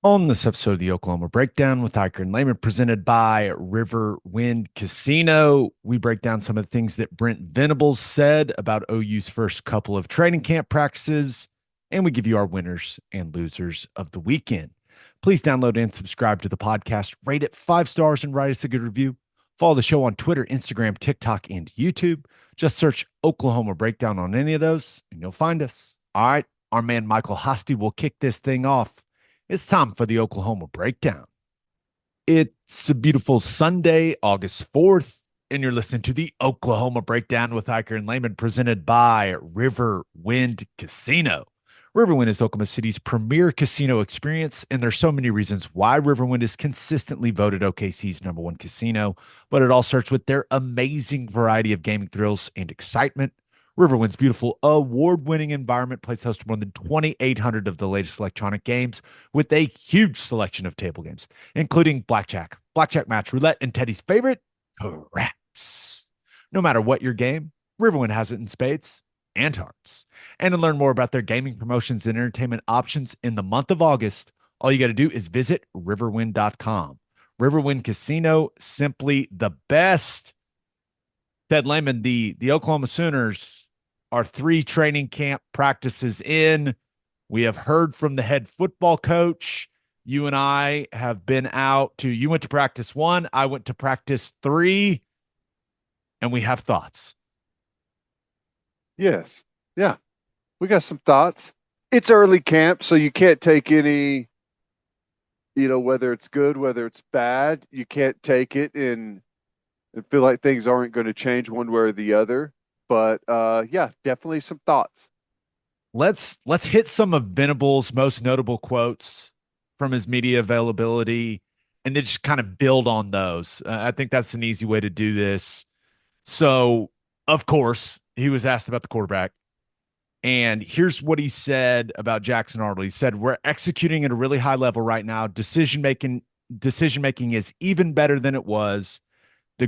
On this episode of the Oklahoma Breakdown with Ikard and Lehman, presented by Riverwind Casino, we break down some of the things that Brent Venables said about OU's first couple of training camp practices, and we give you our winners and losers of the weekend. Please download and subscribe to the podcast, rate it 5 stars, and write us a good review. Follow the show on Twitter, Instagram, TikTok, and YouTube. Just search Oklahoma Breakdown on any of those, and you'll find us. All right, our man Michael Hosty will kick this thing off. It's time for the Oklahoma Breakdown. It's a beautiful Sunday, August 4th, and you're listening to the Oklahoma Breakdown with Hiker and Lehman, presented by Riverwind Casino. Riverwind is Oklahoma City's premier casino experience, and there's so many reasons why Riverwind is consistently voted OKC's #1 casino, but it all starts with their amazing variety of gaming thrills and excitement. Riverwind's beautiful award-winning environment plays host to more than 2,800 of the latest electronic games with a huge selection of table games, including blackjack, match, roulette, and Teddy's favorite, craps. No matter what your game, Riverwind has it in spades and hearts. And to learn more about their gaming promotions and entertainment options in the month of August, all you got to do is visit riverwind.com. Riverwind Casino, simply the best. Ted Lehman, the Oklahoma Sooners are 3 training camp practices in. We have heard from the head football coach. You and I have been out to, you went to practice 1, I went to practice 3, and we have thoughts. Yes. Yeah. We got some thoughts. It's early camp, so you can't take any, whether it's good, whether it's bad, you can't take it and feel like things aren't going to change one way or the other. But yeah, definitely some thoughts. Let's hit some of Venable's most notable quotes from his media availability and then just kind of build on those. I think that's an easy way to do this. So, of course, he was asked about the quarterback. And here's what he said about Jackson Arnold. He said, "We're executing at a really high level right now. Decision making is even better than it was. The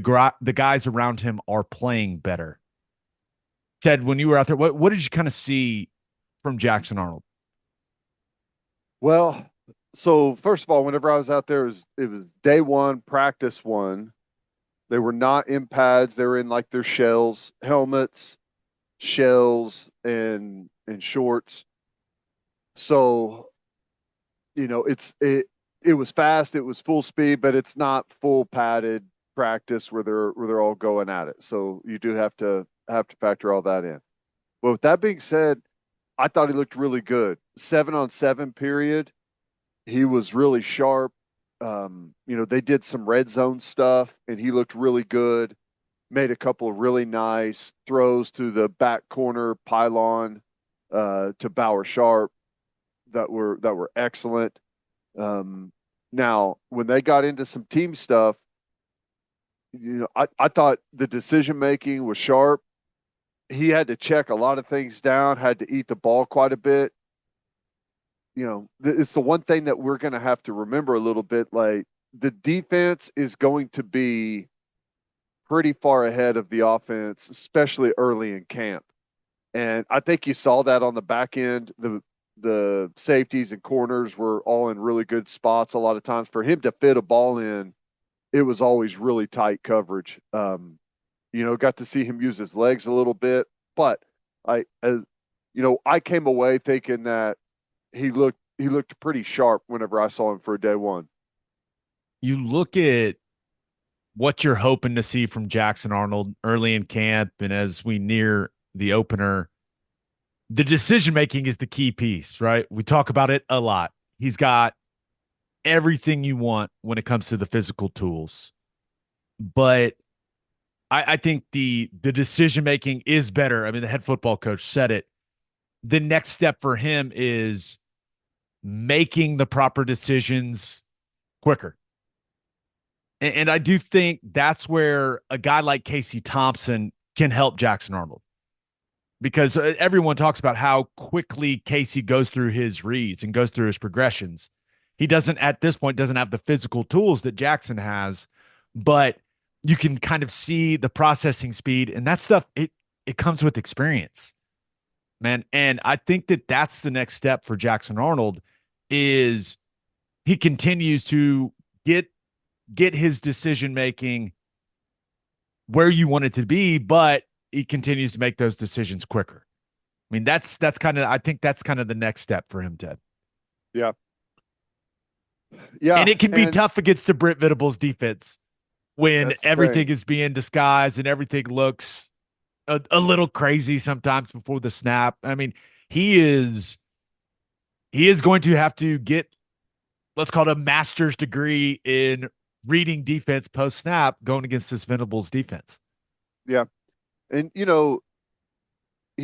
guys around him are playing better." Ted, when you were out there, what did you kind of see from Jackson Arnold? Well, so first of all, whenever I was out there, it was day one, practice one. They were not in pads. They were in like their shells, helmets, shells, and shorts. So, it was fast, it was full speed, but it's not full padded practice where they're all going at it. So you do have to factor all that in. But with that being said, I thought he looked really good. 7-on-7 period, he was really sharp. They did some red zone stuff, and he looked really good. Made a couple of really nice throws to the back corner pylon to Bauer Sharp that were excellent. Now, when they got into some team stuff, I thought the decision making was sharp. He had to check a lot of things down, had to eat the ball quite a bit. It's the one thing that we're going to have to remember a little bit. Like, the defense is going to be pretty far ahead of the offense, especially early in camp. And I think you saw that on the back end. The safeties and corners were all in really good spots a lot of times. For him to fit a ball in, it was always really tight coverage. Got to see him use his legs a little bit, but I came away thinking that he looked pretty sharp whenever I saw him for day one. You look at what you're hoping to see from Jackson Arnold early in camp, and as we near the opener, the decision making is the key piece, right? We talk about it a lot. He's got everything you want when it comes to the physical tools, but I think the decision making is better. I mean, the head football coach said it. The next step for him is making the proper decisions quicker. And I do think that's where a guy like Casey Thompson can help Jackson Arnold, because everyone talks about how quickly Casey goes through his reads and goes through his progressions. He doesn't, at this point, doesn't have the physical tools that Jackson has, but you can kind of see the processing speed, and that stuff, it comes with experience, man. And I think that that's the next step for Jackson Arnold is he continues to get his decision making where you want it to be, but he continues to make those decisions quicker. I mean, that's kind of, I think that's kind of the next step for him, Ted. Yeah. And Yeah. it can be And tough against the Brent Venables defense when that's the everything thing. is being disguised and everything looks a little crazy sometimes before the snap. I mean, he is going to have to get, let's call it, a master's degree in reading defense post snap going against this Venables defense. Yeah. And,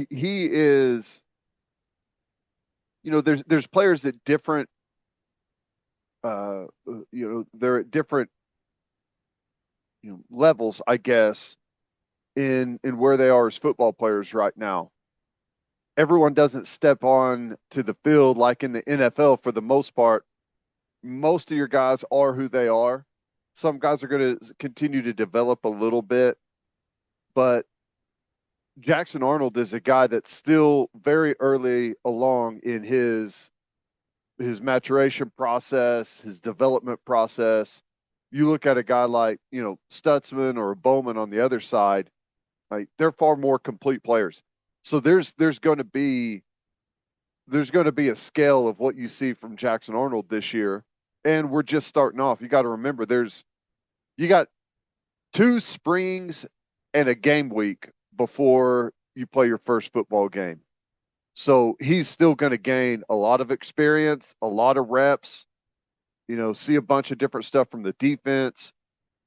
he is, there's players at different, they're at different, levels, I guess, in where they are as football players right now. Everyone doesn't step on to the field like in the NFL for the most part. Most of your guys are who they are. Some guys are going to continue to develop a little bit, but Jackson Arnold is a guy that's still very early along in his maturation process, his development process. You look at a guy like, Stutzman or Bowman on the other side, like they're far more complete players. So there's going to be a scale of what you see from Jackson Arnold this year, and we're just starting off. You got to remember you got 2 springs and a game week before you play your first football game. So he's still going to gain a lot of experience, a lot of reps, see a bunch of different stuff from the defense,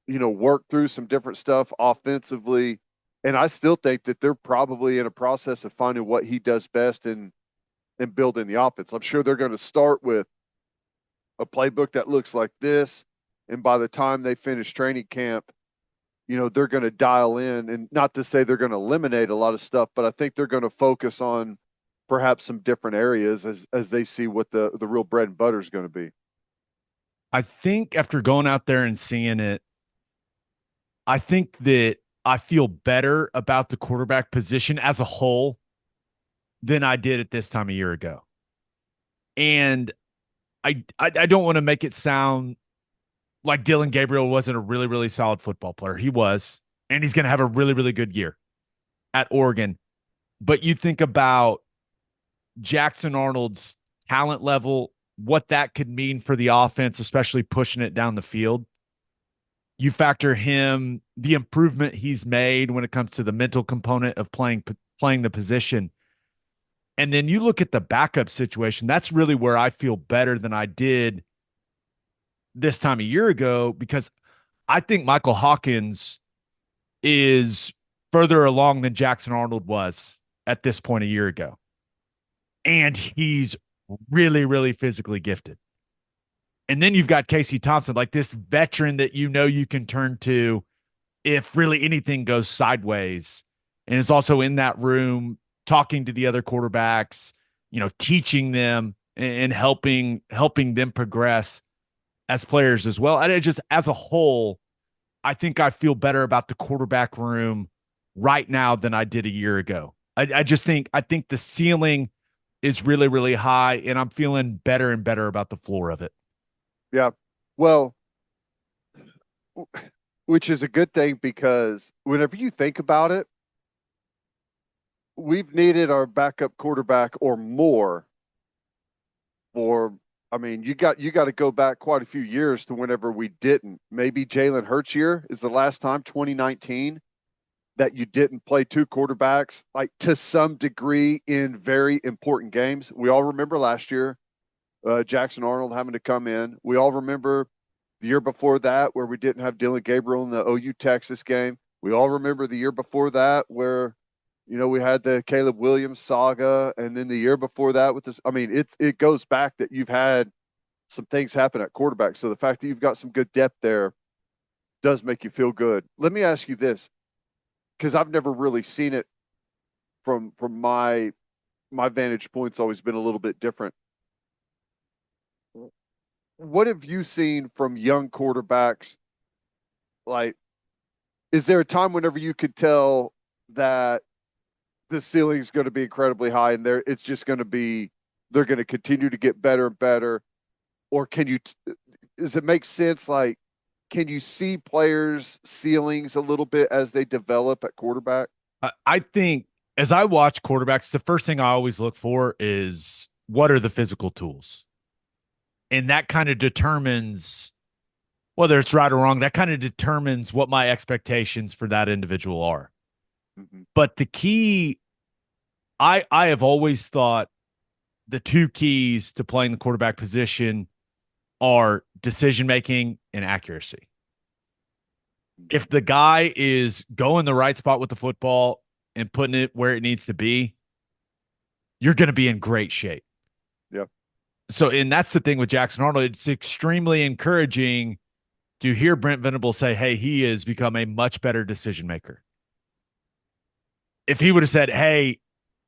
work through some different stuff offensively. And I still think that they're probably in a process of finding what he does best in building the offense. I'm sure they're going to start with a playbook that looks like this. And by the time they finish training camp, they're going to dial in, and not to say they're going to eliminate a lot of stuff, but I think they're going to focus on perhaps some different areas as they see what the real bread and butter is going to be. I think after going out there and seeing it, I think that I feel better about the quarterback position as a whole than I did at this time a year ago. And I don't want to make it sound like Dylan Gabriel wasn't a really, really solid football player. He was, and he's going to have a really, really good year at Oregon. But you think about Jackson Arnold's talent level, what that could mean for the offense, especially pushing it down the field. You factor him, the improvement he's made when it comes to the mental component of playing the position. And then you look at the backup situation. That's really where I feel better than I did this time a year ago, because I think Michael Hawkins is further along than Jackson Arnold was at this point a year ago. And he's really, really physically gifted. And then you've got Casey Thompson, like this veteran that you can turn to if really anything goes sideways. And is also in that room talking to the other quarterbacks, teaching them and helping them progress as players as well. And it just, as a whole, I think I feel better about the quarterback room right now than I did a year ago. I think the ceiling is really, really high, and I'm feeling better and better about the floor of it. Yeah. Well, which is a good thing, because whenever you think about it, we've needed our backup quarterback or more for, I mean, you got to go back quite a few years to whenever we didn't. Maybe Jalen Hurts year is the last time, 2019, that you didn't play 2 quarterbacks, like to some degree in very important games. We all remember last year, Jackson Arnold having to come in. We all remember the year before that where we didn't have Dylan Gabriel in the OU Texas game. We all remember the year before that where, we had the Caleb Williams saga, and then the year before that with this. I mean, it goes back that you've had some things happen at quarterback. So the fact that you've got some good depth there does make you feel good. Let me ask you this, because I've never really seen it from my vantage point's always been a little bit different. What have you seen from young quarterbacks? Like, is there a time whenever you could tell that the ceiling is going to be incredibly high, and they're going to continue to get better and better? or does it make sense? Like, can you see players' ceilings a little bit as they develop at quarterback? I think as I watch quarterbacks, the first thing I always look for is what are the physical tools? And that kind of determines whether it's right or wrong. That kind of determines what my expectations for that individual are. Mm-hmm. But the key, I have always thought the two keys to playing the quarterback position are decision making and accuracy. If the guy is going the right spot with the football and putting it where it needs to be, you're going to be in great shape. Yep. So, and that's the thing with Jackson Arnold. It's extremely encouraging to hear Brent Venables say, hey, he has become a much better decision maker. If he would have said, hey,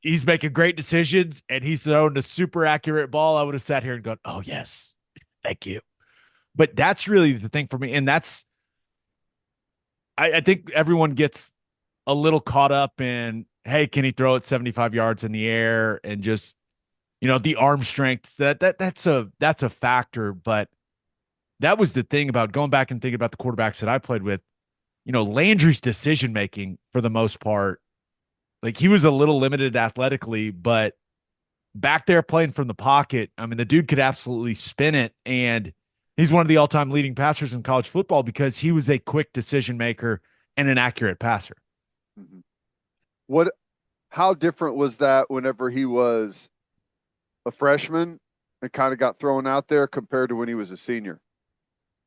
he's making great decisions and he's throwing a super accurate ball, I would have sat here and gone, oh, yes, thank you. But that's really the thing for me. And that's, I think everyone gets a little caught up in, hey, can he throw it 75 yards in the air and just, the arm strength that's a factor. But that was the thing about going back and thinking about the quarterbacks that I played with, Landry's decision making for the most part, like he was a little limited athletically, but back there playing from the pocket, I mean, the dude could absolutely spin it. And he's one of the all-time leading passers in college football because he was a quick decision maker and an accurate passer. Mm-hmm. How different was that whenever he was a freshman and kind of got thrown out there compared to when he was a senior?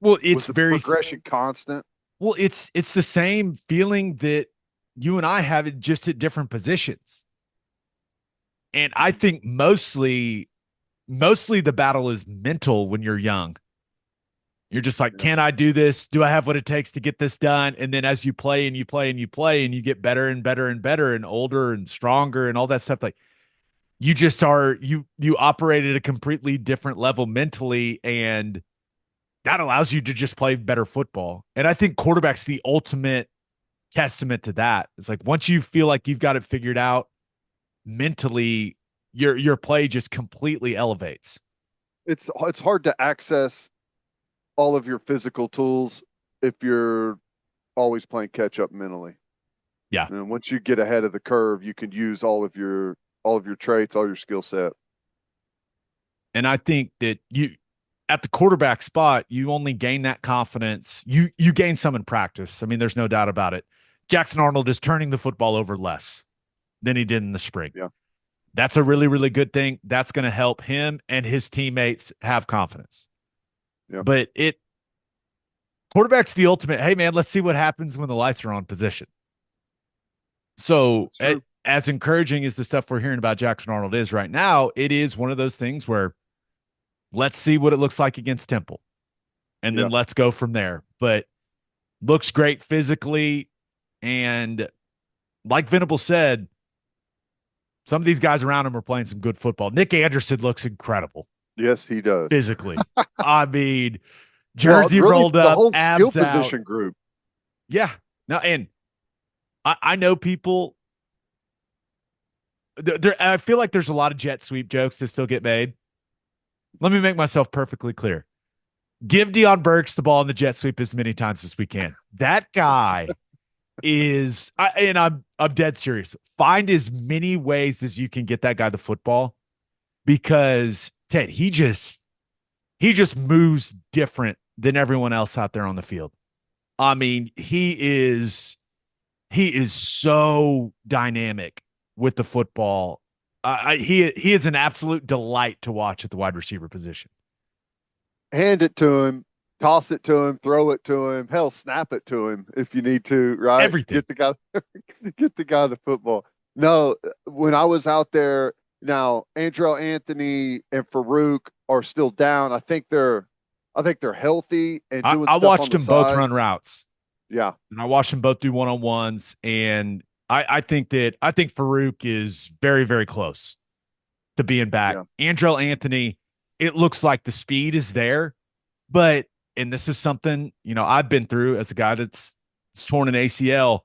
Well, Was the progression constant? Well, it's the same feeling that you and I have it just at different positions. And I think mostly the battle is mental when you're young. You're just like, can I do this? Do I have what it takes to get this done? And then as you play and you play and you play and you get better and better and better and older and stronger and all that stuff, like you just are, you operate at a completely different level mentally, and that allows you to just play better football. And I think quarterback's the ultimate testament to that. It's like once you feel like you've got it figured out mentally, your play just completely elevates. It's hard to access all of your physical tools if you're always playing catch up mentally. Yeah. And once you get ahead of the curve, you can use all of your traits, all your skill set. And I think that you at the quarterback spot, you only gain that confidence. You gain some in practice. I mean, there's no doubt about it. Jackson Arnold is turning the football over less than he did in the spring. Yeah. That's a really, really good thing. That's going to help him and his teammates have confidence. Yeah. But quarterback's the ultimate, hey, man, let's see what happens when the lights are on position. So as encouraging as the stuff we're hearing about Jackson Arnold is right now, it is one of those things where let's see what it looks like against Temple. And then let's go from there. But looks great physically. And like Venables said, some of these guys around him are playing some good football. Nick Anderson looks incredible. Yes, he does. Physically. I mean, jersey rolled up, the whole abs skill position out. Group. Yeah. Now, and I know people. I feel like there's a lot of jet sweep jokes that still get made. Let me make myself perfectly clear. Give Deion Burks the ball in the jet sweep as many times as we can. That guy is, and I'm dead serious. Find as many ways as you can get that guy the football, because Ted, he just moves different than everyone else out there on the field. I mean, he is so dynamic with the football. He is an absolute delight to watch at the wide receiver position. Hand it to him, toss it to him, throw it to him, hell, snap it to him if you need to, right? Everything. Get the guy the football. No, when I was out there, now Andrel Anthony and Farouk are still down. I think they're healthy and doing I stuff watched on the them side. both run routes. Yeah. And I watched them both do one-on-ones. And I think Farouk is very, very close to being back. Yeah. Andrel Anthony, it looks like the speed is there, but, and this is something, I've been through as a guy that's torn an ACL.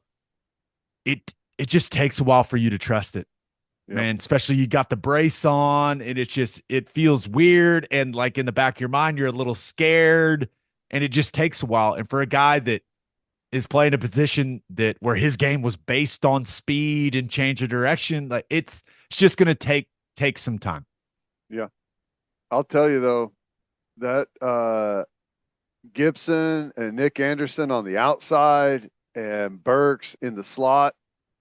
It just takes a while for you to trust it. Yep. man, especially you got the brace on and it feels weird. And like in the back of your mind, you're a little scared and it just takes a while. And for a guy that is playing a position that where his game was based on speed and change of direction, like it's just going to take some time. Yeah. I'll tell you though, that Gibson and Nick Anderson on the outside and Burks in the slot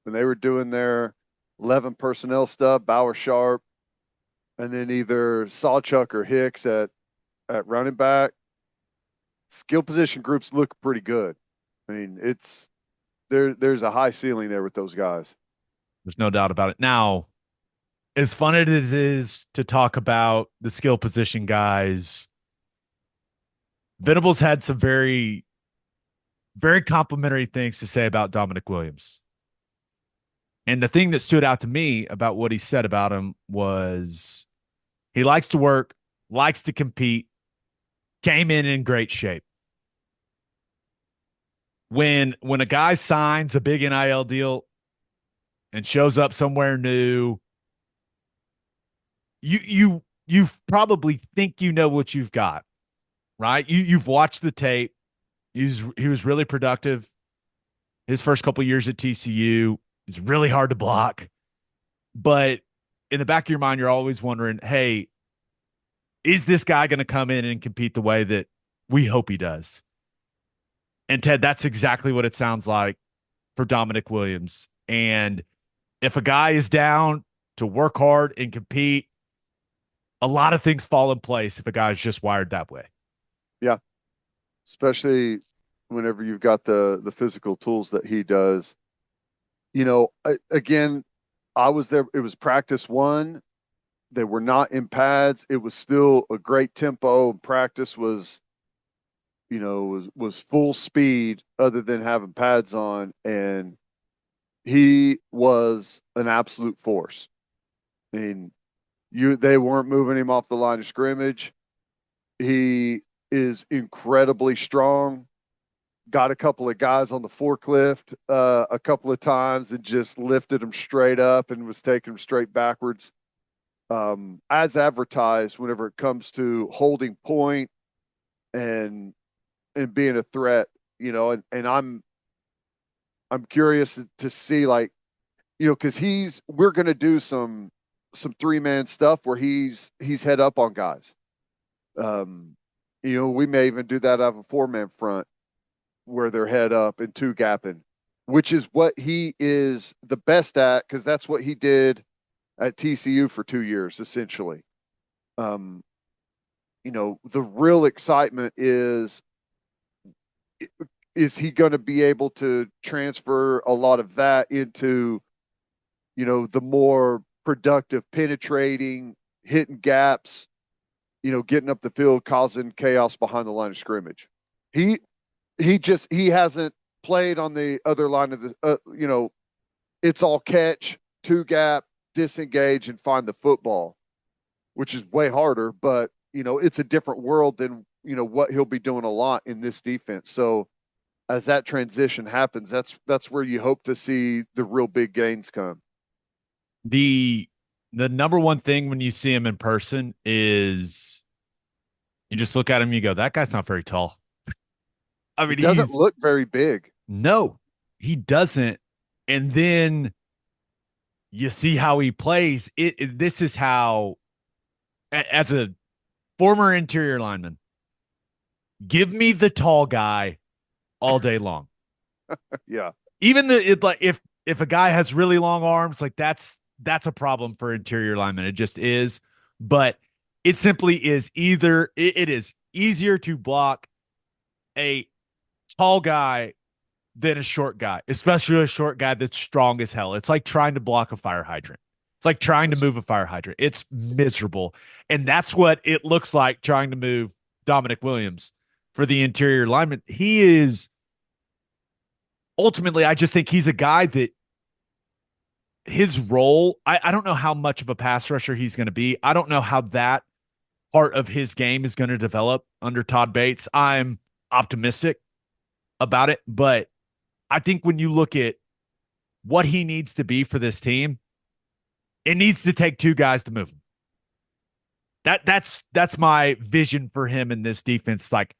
when they were doing their 11 personnel stuff, Bauer Sharp, and then either Sawchuck or Hicks at running back. Skill position groups look pretty good. I mean, there's a high ceiling there with those guys. There's no doubt about it. Now, as fun as it is to talk about the skill position guys, Venables had some very, very complimentary things to say about Damonic Williams. And the thing that stood out to me about what he said about him was he likes to work, likes to compete, came in great shape. When a guy signs a big NIL deal and shows up somewhere new, you probably think you know what you've got, right? You've watched the tape. He was really productive his first couple years at TCU. He's really hard to block. But in the back of your mind, you're always wondering, hey, is this guy going to come in and compete the way that we hope he does? And Ted, that's exactly what it sounds like for Damonic Williams. And if a guy is down to work hard and compete, a lot of things fall in place if a guy's just wired that way. Yeah, especially whenever you've got the physical tools that he does. You know, again, I was there. It was practice one. They were not in pads. It was still a great tempo. Practice was, was full speed other than having pads on. And he was an absolute force. I mean, they weren't moving him off the line of scrimmage. He is incredibly strong. Got a couple of guys on the forklift a couple of times and just lifted them straight up and was taking them straight backwards. As advertised, whenever it comes to holding point and being a threat, and I'm curious to see, like, because we're gonna do some 3-man stuff where he's head up on guys. We may even do that out of a 4-man front where they're head up and 2 gapping, which is what he is the best at, because that's what he did at TCU for 2 years, essentially. The real excitement is he going to be able to transfer a lot of that into, the more productive, penetrating, hitting gaps, getting up the field, causing chaos behind the line of scrimmage. He hasn't played on the other line of the, it's all catch, 2 gap, disengage, and find the football, which is way harder, but, it's a different world than, what he'll be doing a lot in this defense. So as that transition happens, that's where you hope to see the real big gains come. The number one thing when you see him in person is you just look at him, you go, that guy's not very tall. I mean, he doesn't look very big. No, he doesn't. And then you see how he plays. This is how, as a former interior lineman, give me the tall guy all day long. Yeah. Even if a guy has really long arms, like that's a problem for interior linemen. It just is. But it simply is it is easier to block a tall guy than a short guy, especially a short guy that's strong as hell. It's like trying to block a fire hydrant. It's like trying to move a fire hydrant. It's miserable. And that's what it looks like trying to move Damonic Williams for the interior lineman. He is ultimately, I just think he's a guy that his role, I don't know how much of a pass rusher he's going to be. I don't know how that part of his game is going to develop under Todd Bates. I'm optimistic about it, but I think when you look at what he needs to be for this team, It needs to take two guys to move him. That's my vision for him in this defense. Like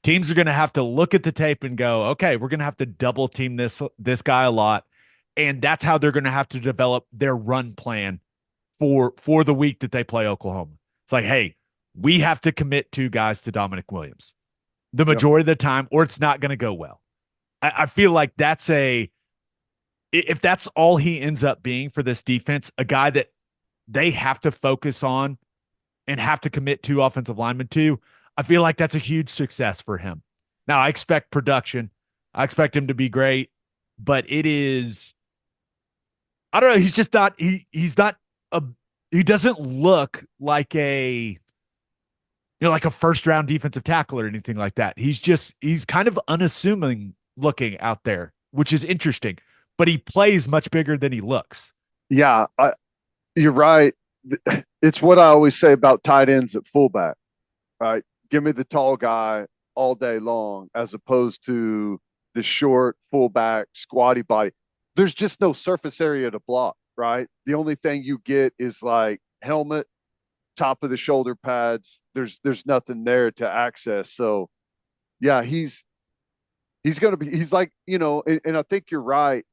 teams are going to have to look at the tape and go, okay, we're going to have to double team this guy a lot, and that's how they're going to have to develop their run plan for the week that they play Oklahoma. It's like, hey, we have to commit two guys to Damonic Williams the Yep. majority of the time, or it's not going to go well. I feel like if that's all he ends up being for this defense, a guy that they have to focus on and have to commit two offensive linemen to, I feel like that's a huge success for him. Now, I expect production. I expect him to be great, but it is, I don't know. He's just not, he's not a, he doesn't look like like a first round defensive tackle or anything like that. He's kind of unassuming looking out there, which is interesting, but he plays much bigger than he looks. Yeah, you're right. It's what I always say about tight ends at fullback, right? Give me the tall guy all day long as opposed to the short fullback, squatty body. There's just no surface area to block, right? The only thing you get is like helmet, top of the shoulder pads. There's nothing there to access. So yeah, he's going to be, he's like, and I think you're right.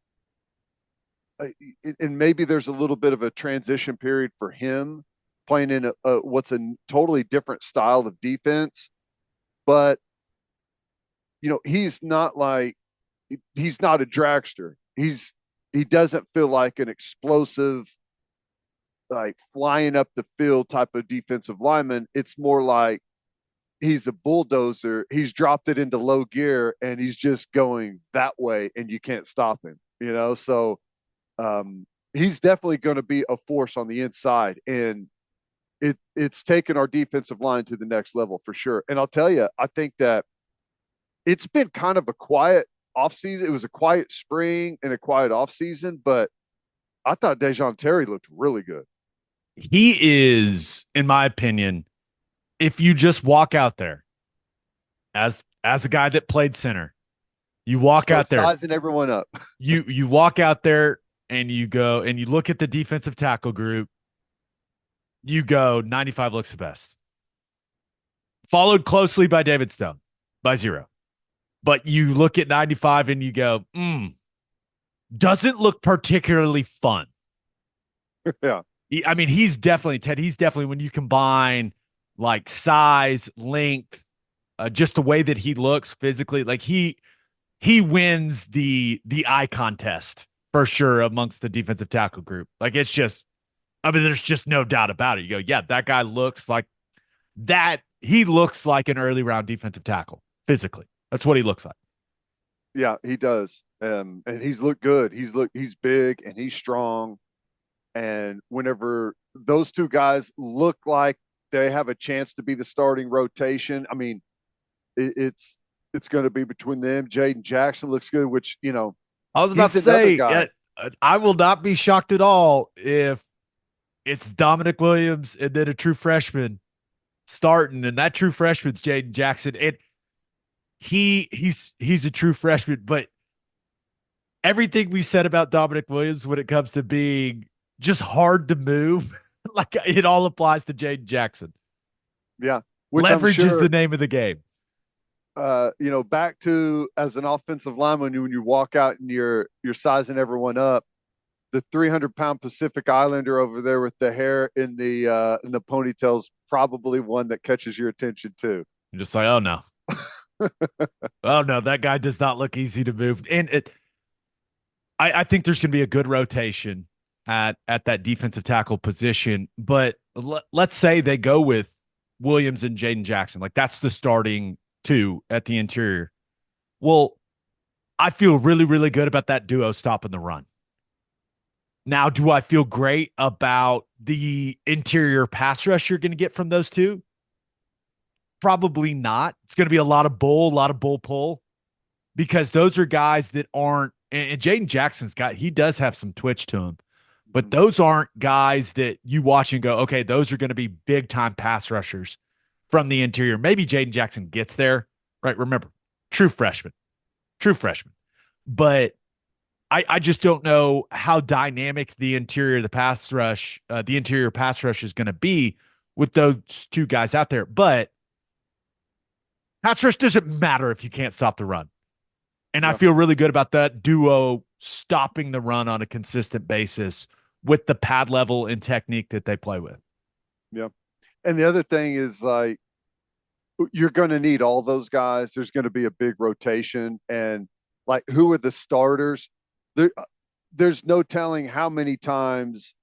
And maybe there's a little bit of a transition period for him playing in what's a totally different style of defense. But, he's not he's not a dragster. He doesn't feel like an explosive, like flying up the field type of defensive lineman. It's more like he's a bulldozer. He's dropped it into low gear and he's just going that way and you can't stop him. So he's definitely going to be a force on the inside, and it's taken our defensive line to the next level for sure. And I'll tell you, I think that it's been kind of a quiet offseason. It was a quiet spring and a quiet offseason, but I thought Dejon Terry looked really good. He is, in my opinion, if you just walk out there as a guy that played center, you walk Start out there, sizing everyone up. you walk out there and you go and you look at the defensive tackle group, you go 95 looks the best. Followed closely by David Stone by 0. But you look at 95 and you go, doesn't look particularly fun. Yeah. I mean, he's definitely, when you combine like size, length, just the way that he looks physically, like he wins the eye contest for sure amongst the defensive tackle group. Like it's just, I mean, there's just no doubt about it. You go, yeah, that guy looks like that. He looks like an early round defensive tackle physically. That's what he looks like. Yeah, he does. And he's looked good. He's big and he's strong. And whenever those two guys look like they have a chance to be the starting rotation, I mean, it's going to be between them. Jaden Jackson looks good, which I was about he's to another say, guy. I will not be shocked at all if it's Damonic Williams and then a true freshman starting, and that true freshman's Jaden Jackson. And he's a true freshman, but everything we said about Damonic Williams when it comes to being just hard to move, like it all applies to Jaden Jackson. Yeah, which Leverage I'm is sure, the name of the game. back to as an offensive lineman, when you walk out and you're sizing everyone up, the 300-pound Pacific Islander over there with the hair in the ponytails, probably one that catches your attention too. You're just like, oh no, oh no, that guy does not look easy to move. And I think there's going to be a good rotation at that defensive tackle position. But let's say they go with Williams and Jaden Jackson, like that's the starting two at the interior. Well, I feel really, really good about that duo stopping the run. Now, do I feel great about the interior pass rush you're going to get from those two? Probably not. It's going to be a lot of bull pull, because those are guys that aren't, and Jaden Jackson's got, he does have some twitch to him, but those aren't guys that you watch and go, okay, those are going to be big time pass rushers from the interior. Maybe Jaden Jackson gets there, right? Remember, true freshman. But I just don't know how dynamic the interior pass rush is going to be with those two guys out there. But pass rush doesn't matter if you can't stop the run. And I Yeah. feel really good about that duo stopping the run on a consistent basis with the pad level and technique that they play with. Yeah. And the other thing is like you're going to need all those guys. There's going to be a big rotation, and like who are the starters? There, there's no telling how many times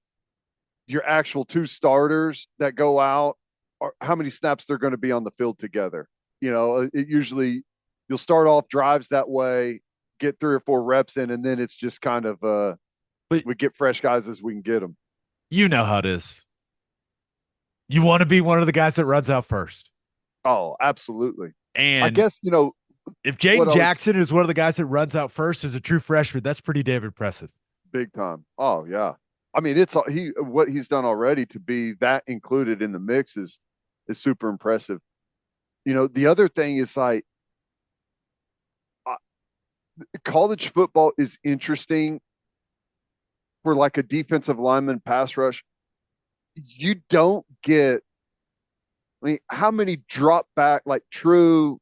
your actual two starters that go out or how many snaps they're going to be on the field together. It usually you'll start off drives that way, get 3 or 4 reps in, and then it's just kind of But we get fresh guys as we can get them. you know how it is. You want to be one of the guys that runs out first. Oh, absolutely. I And guess if what Jaden I was Jackson is one of the guys that runs out first as a true freshman, that's pretty damn impressive. big time. Oh yeah. I mean, it's he what he's done already to be that included in the mix is super impressive. The other thing is like uh, college football is interesting for like a defensive lineman pass rush. You don't get, I mean, how many drop back, like true,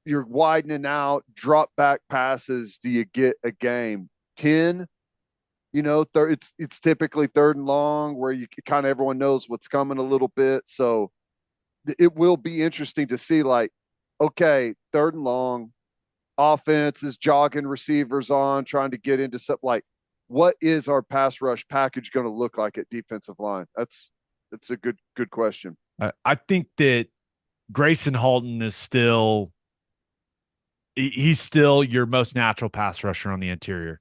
you're widening out, drop back passes do you get a game? 10? It's typically 3rd and long where you kind of everyone knows what's coming a little bit. So it will be interesting to see like, okay, 3rd and long, offense is jogging receivers on, trying to get into something like what is our pass rush package going to look like at defensive line? That's a good question. I think that Grayson Halton is he's still your most natural pass rusher on the interior.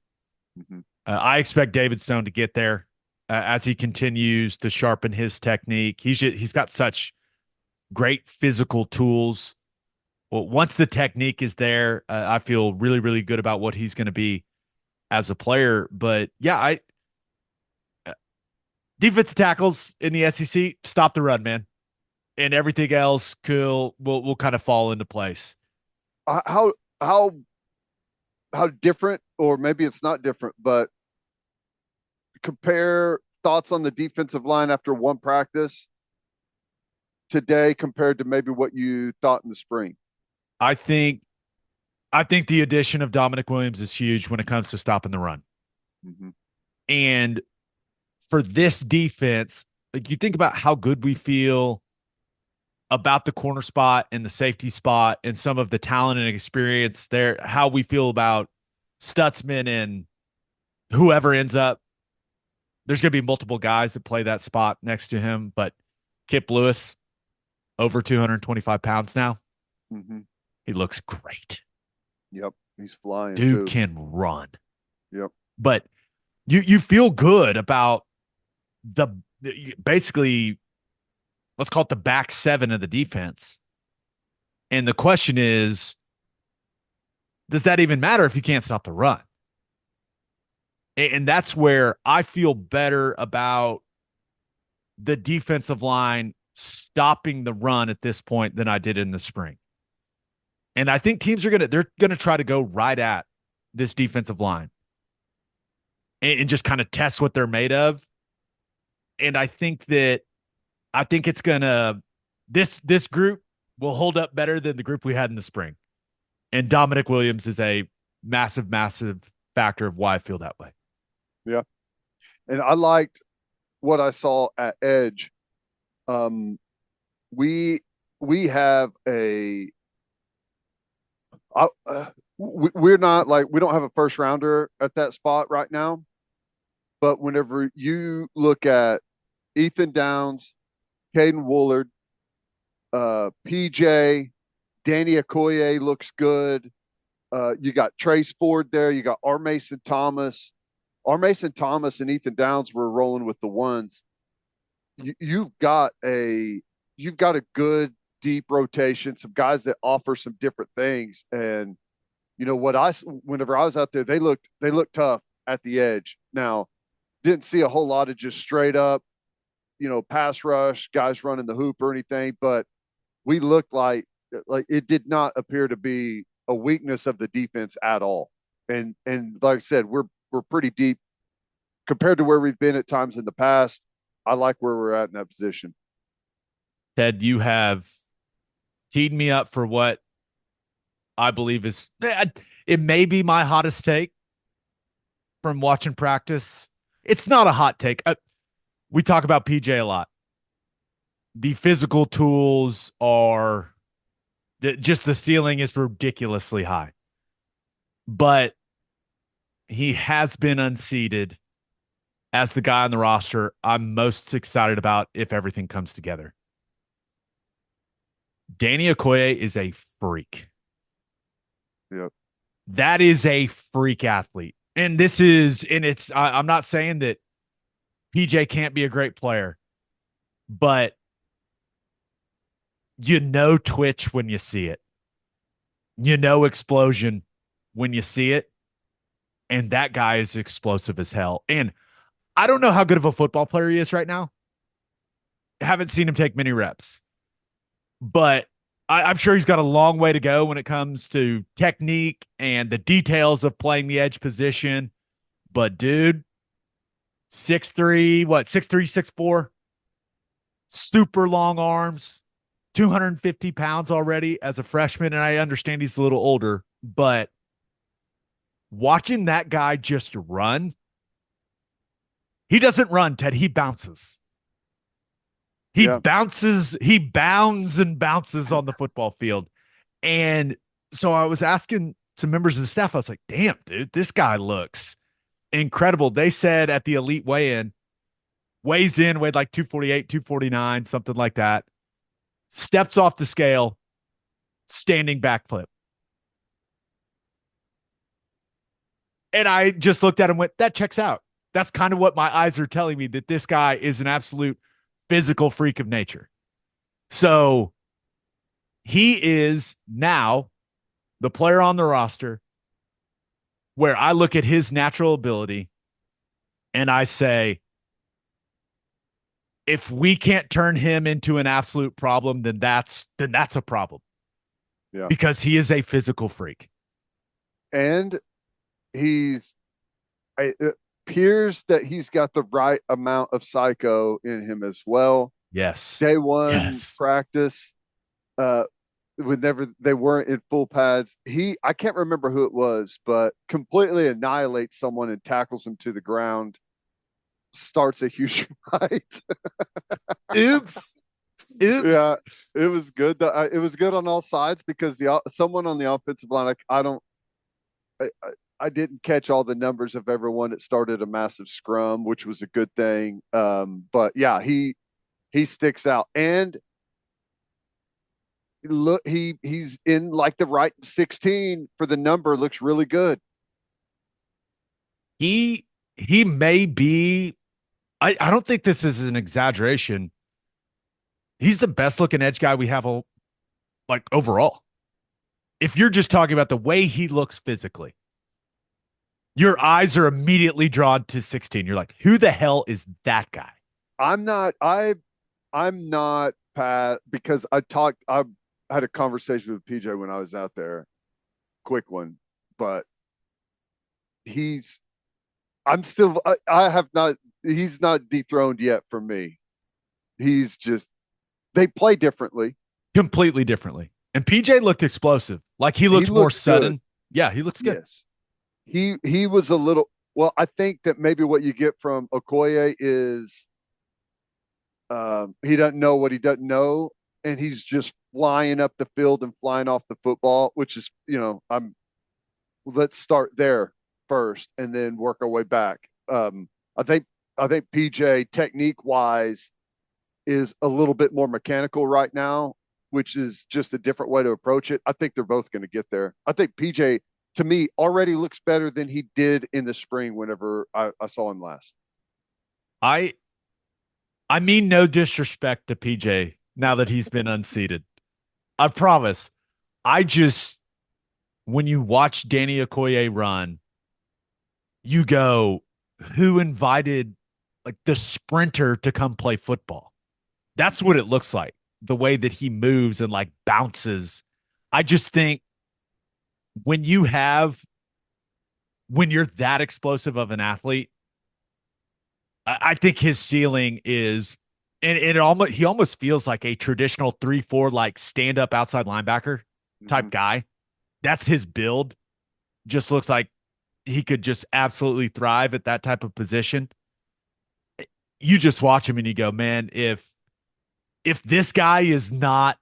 Mm-hmm. I expect David Stone to get there as he continues to sharpen his technique. He's got such great physical tools. Well, once the technique is there, I feel really, really good about what he's going to be as a player. But yeah, defensive tackles in the SEC stop the run, man, and everything else will kind of fall into place. How different, or maybe it's not different, but compare thoughts on the defensive line after one practice today compared to maybe what you thought in the spring. I think I think the addition of Dominic Williams is huge when it comes to stopping the run. Mm-hmm. And for this defense, like you think about how good we feel about the corner spot and the safety spot and some of the talent and experience there, how we feel about Stutzman and whoever ends up. There's going to be multiple guys that play that spot next to him, but Kip Lewis, over 225 pounds now. Mm-hmm. He looks great. Yep. He's flying Dude too. can run. Yep. But you feel good about the basically, let's call it the back seven of the defense. And the question is, does that even matter if you can't stop the run? And that's where I feel better about the defensive line stopping the run at this point than I did in the spring. And I think teams they're gonna try to go right at this defensive line and just kind of test what they're made of. And I think it's gonna this group will hold up better than the group we had in the spring. And Dominic Williams is a massive, massive factor of why I feel that way. Yeah. And I liked what I saw at edge. Um, we we have we're not like we don't have a first rounder at that spot right now. But whenever you look at Ethan Downs, Caden Woolard, PJ, Danny Okoye looks good. You got Trace Ford there. You got R. Mason Thomas. R. Mason Thomas and Ethan Downs were rolling with the ones. You've got a good deep rotation, some guys that offer some different things. And whenever I was out there, they looked tough at the edge. Now, didn't see a whole lot of just straight up, pass rush guys running the hoop or anything, but we looked like it did not appear to be a weakness of the defense at all. And like I said, we're pretty deep compared to where we've been at times in the past. I like where we're at in that position. Ted, you have teed me up for what I believe is it may be my hottest take from watching practice. It's not a hot take. We talk about PJ a lot. The physical tools are just the ceiling is ridiculously high. But he has been unseated as the guy on the roster I'm most excited about if everything comes together. Danny Okoye is a freak. Yep. That is a freak athlete. And this is, and it's, I'm not saying that PJ can't be a great player, but you know twitch when you see it. You know explosion when you see it. And that guy is explosive as hell. And I don't know how good of a football player he is right now. Haven't seen him take many reps, but I'm sure he's got a long way to go when it comes to technique and the details of playing the edge position. But dude, 6'3", what, 6'3", 6'4", super long arms, 250 pounds already as a freshman. And I understand he's a little older, but watching that guy just run, he doesn't run, Ted. He bounces. He Yeah. bounces, he bounds and bounces on the football field. And so I was asking some members of the staff, I was like, damn, dude, this guy looks incredible. They said at the elite weigh-in, weighs in, weighed like 248, 249, something like that. Steps off the scale, standing backflip. And I just looked at him and went, that checks out. That's kind of what my eyes are telling me, that this guy is an absolute physical freak of nature. So he is now the player on the roster where I look at his natural ability and I say, if we can't turn him into an absolute problem, then that's a problem. Yeah. Because he is a physical freak. And he's it appears that he's got the right amount of psycho in him as well. Yes. Day one Yes. practice, whenever they weren't in full pads, I can't remember who it was, but completely annihilates someone and tackles him to the ground, starts a huge fight. Oops. Oops. Yeah, it was good. It was good on all sides because someone on the offensive line, I, I didn't catch all the numbers of everyone. It started a massive scrum, which was a good thing. But yeah, he sticks out, and look, he's in like the right 16 for the number. Looks really good. He may be, I don't think this is an exaggeration. He's the best looking edge guy we have like overall. If you're just talking about the way he looks physically, your eyes are immediately drawn to 16. You're like, who the hell is that guy? I'm not. I'm not Pat because I had a conversation with PJ when I was out there. Quick one, but he's. I'm still. I have not. He's not dethroned yet for me. He's just. They play differently. Completely differently. And PJ looked explosive. Like he looked more looks good. sudden. Yeah, he looks good. Yes. He was a little. Well, I think that maybe what you get from Okoye is he doesn't know what he doesn't know, and he's just flying up the field and flying off the football, which is, let's start there first and then work our way back. I think PJ technique wise is a little bit more mechanical right now, which is just a different way to approach it. I think they're both going to get there. I think PJ, to me, already looks better than he did in the spring whenever I saw him last. I I mean no disrespect to PJ now that he's been unseated. I promise. I just when you watch Danny Okoye run, you go, who invited like the sprinter to come play football? That's what it looks like. The way that he moves and like bounces. I just think when you have when you're that explosive of an athlete, I think his ceiling is, and it almost he almost feels like a traditional 3-4 like stand up outside linebacker type Mhm. guy. That's his build. Just looks like he could just absolutely thrive at that type of position. You just watch him and you go, man, if this guy is not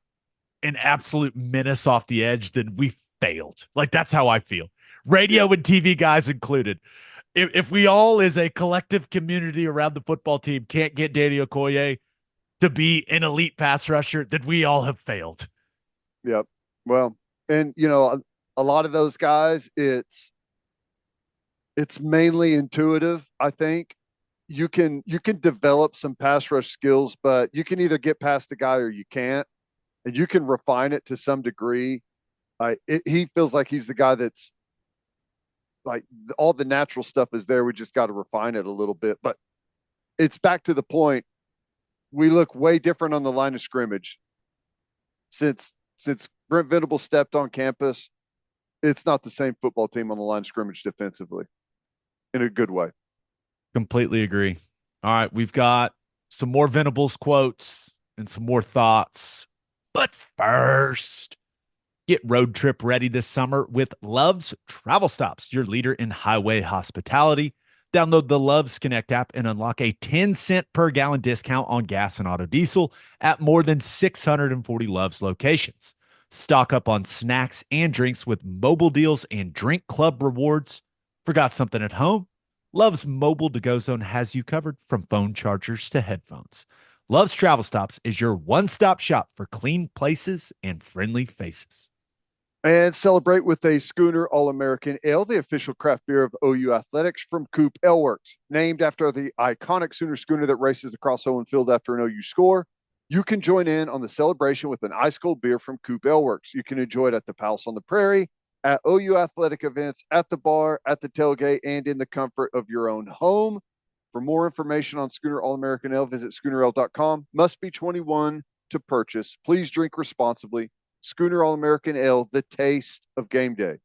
an absolute menace off the edge, then we failed. Like that's how I feel. Yeah. Radio and TV guys included. If we all as a collective community around the football team can't get Danny Okoye to be an elite pass rusher, then we all have failed. Yep. Well, and a lot of those guys, it's mainly intuitive, I think. You can develop some pass rush skills, but you can either get past a guy or you can't, and you can refine it to some degree. He feels like he's the guy that's like all the natural stuff is there. We just got to refine it a little bit. But it's back to the point. We look way different on the line of scrimmage since Brent Venables stepped on campus. It's not the same football team on the line of scrimmage defensively in a good way. Completely agree. All right, we've got some more Venables quotes and some more thoughts. But first, get road trip ready this summer with Love's Travel Stops, your leader in highway hospitality. Download the Love's Connect app and unlock a 10-cent per gallon discount on gas and auto diesel at more than 640 Love's locations. Stock up on snacks and drinks with mobile deals and drink club rewards. Forgot something at home? Love's mobile to-go zone has you covered from phone chargers to headphones. Love's Travel Stops is your one-stop shop for clean places and friendly faces. And celebrate with a Schooner All American Ale, the official craft beer of OU Athletics from Coop Ale Works. Named after the iconic Sooner schooner that races across Owen Field after an OU score, you can join in on the celebration with an ice cold beer from Coop Ale Works. You can enjoy it at the Palace on the Prairie, at OU athletic events, at the bar, at the tailgate, and in the comfort of your own home. For more information on Schooner All American Ale, visit SchoonerAle.com. Must be 21 to purchase. Please drink responsibly. Schooner All American Ale, the taste of game day.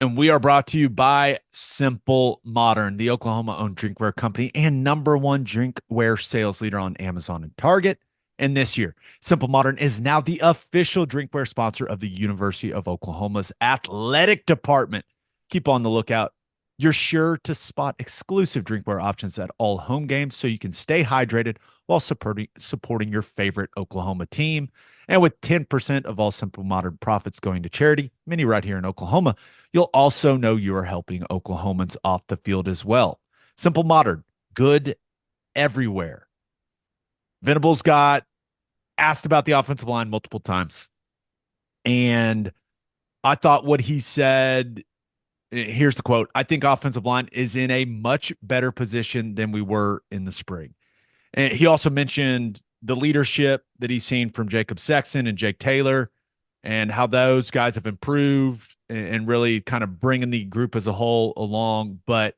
And we are brought to you by Simple Modern, the Oklahoma-owned drinkware company and #1 drinkware sales leader on Amazon and Target. And this year, Simple Modern is now the official drinkware sponsor of the University of Oklahoma's athletic department. Keep on the lookout. You're sure to spot exclusive drinkware options at all home games so you can stay hydrated while supporting your favorite Oklahoma team. And with 10% of all Simple Modern profits going to charity, many right here in Oklahoma, you'll also know you are helping Oklahomans off the field as well. Simple Modern, good everywhere. Venables got asked about the offensive line multiple times. And I thought what he said, here's the quote: I think offensive line is in a much better position than we were in the spring. And he also mentioned the leadership that he's seen from Jacob Sexton and Jake Taylor and how those guys have improved and really kind of bringing the group as a whole along. But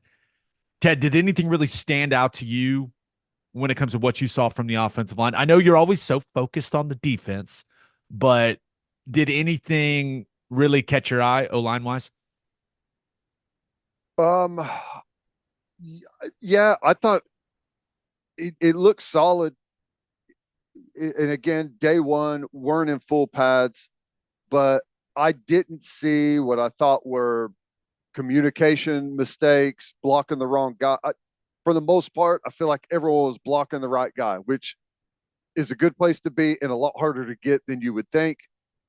Ted, did anything really stand out to you when it comes to what you saw from the offensive line? I know you're always so focused on the defense, but did anything really catch your eye O-line wise? Um, yeah, I thought it looked solid. And again, day one weren't in full pads, but I didn't see what I thought were communication mistakes, blocking the wrong guy. For the most part, I feel like everyone was blocking the right guy, which is a good place to be and a lot harder to get than you would think.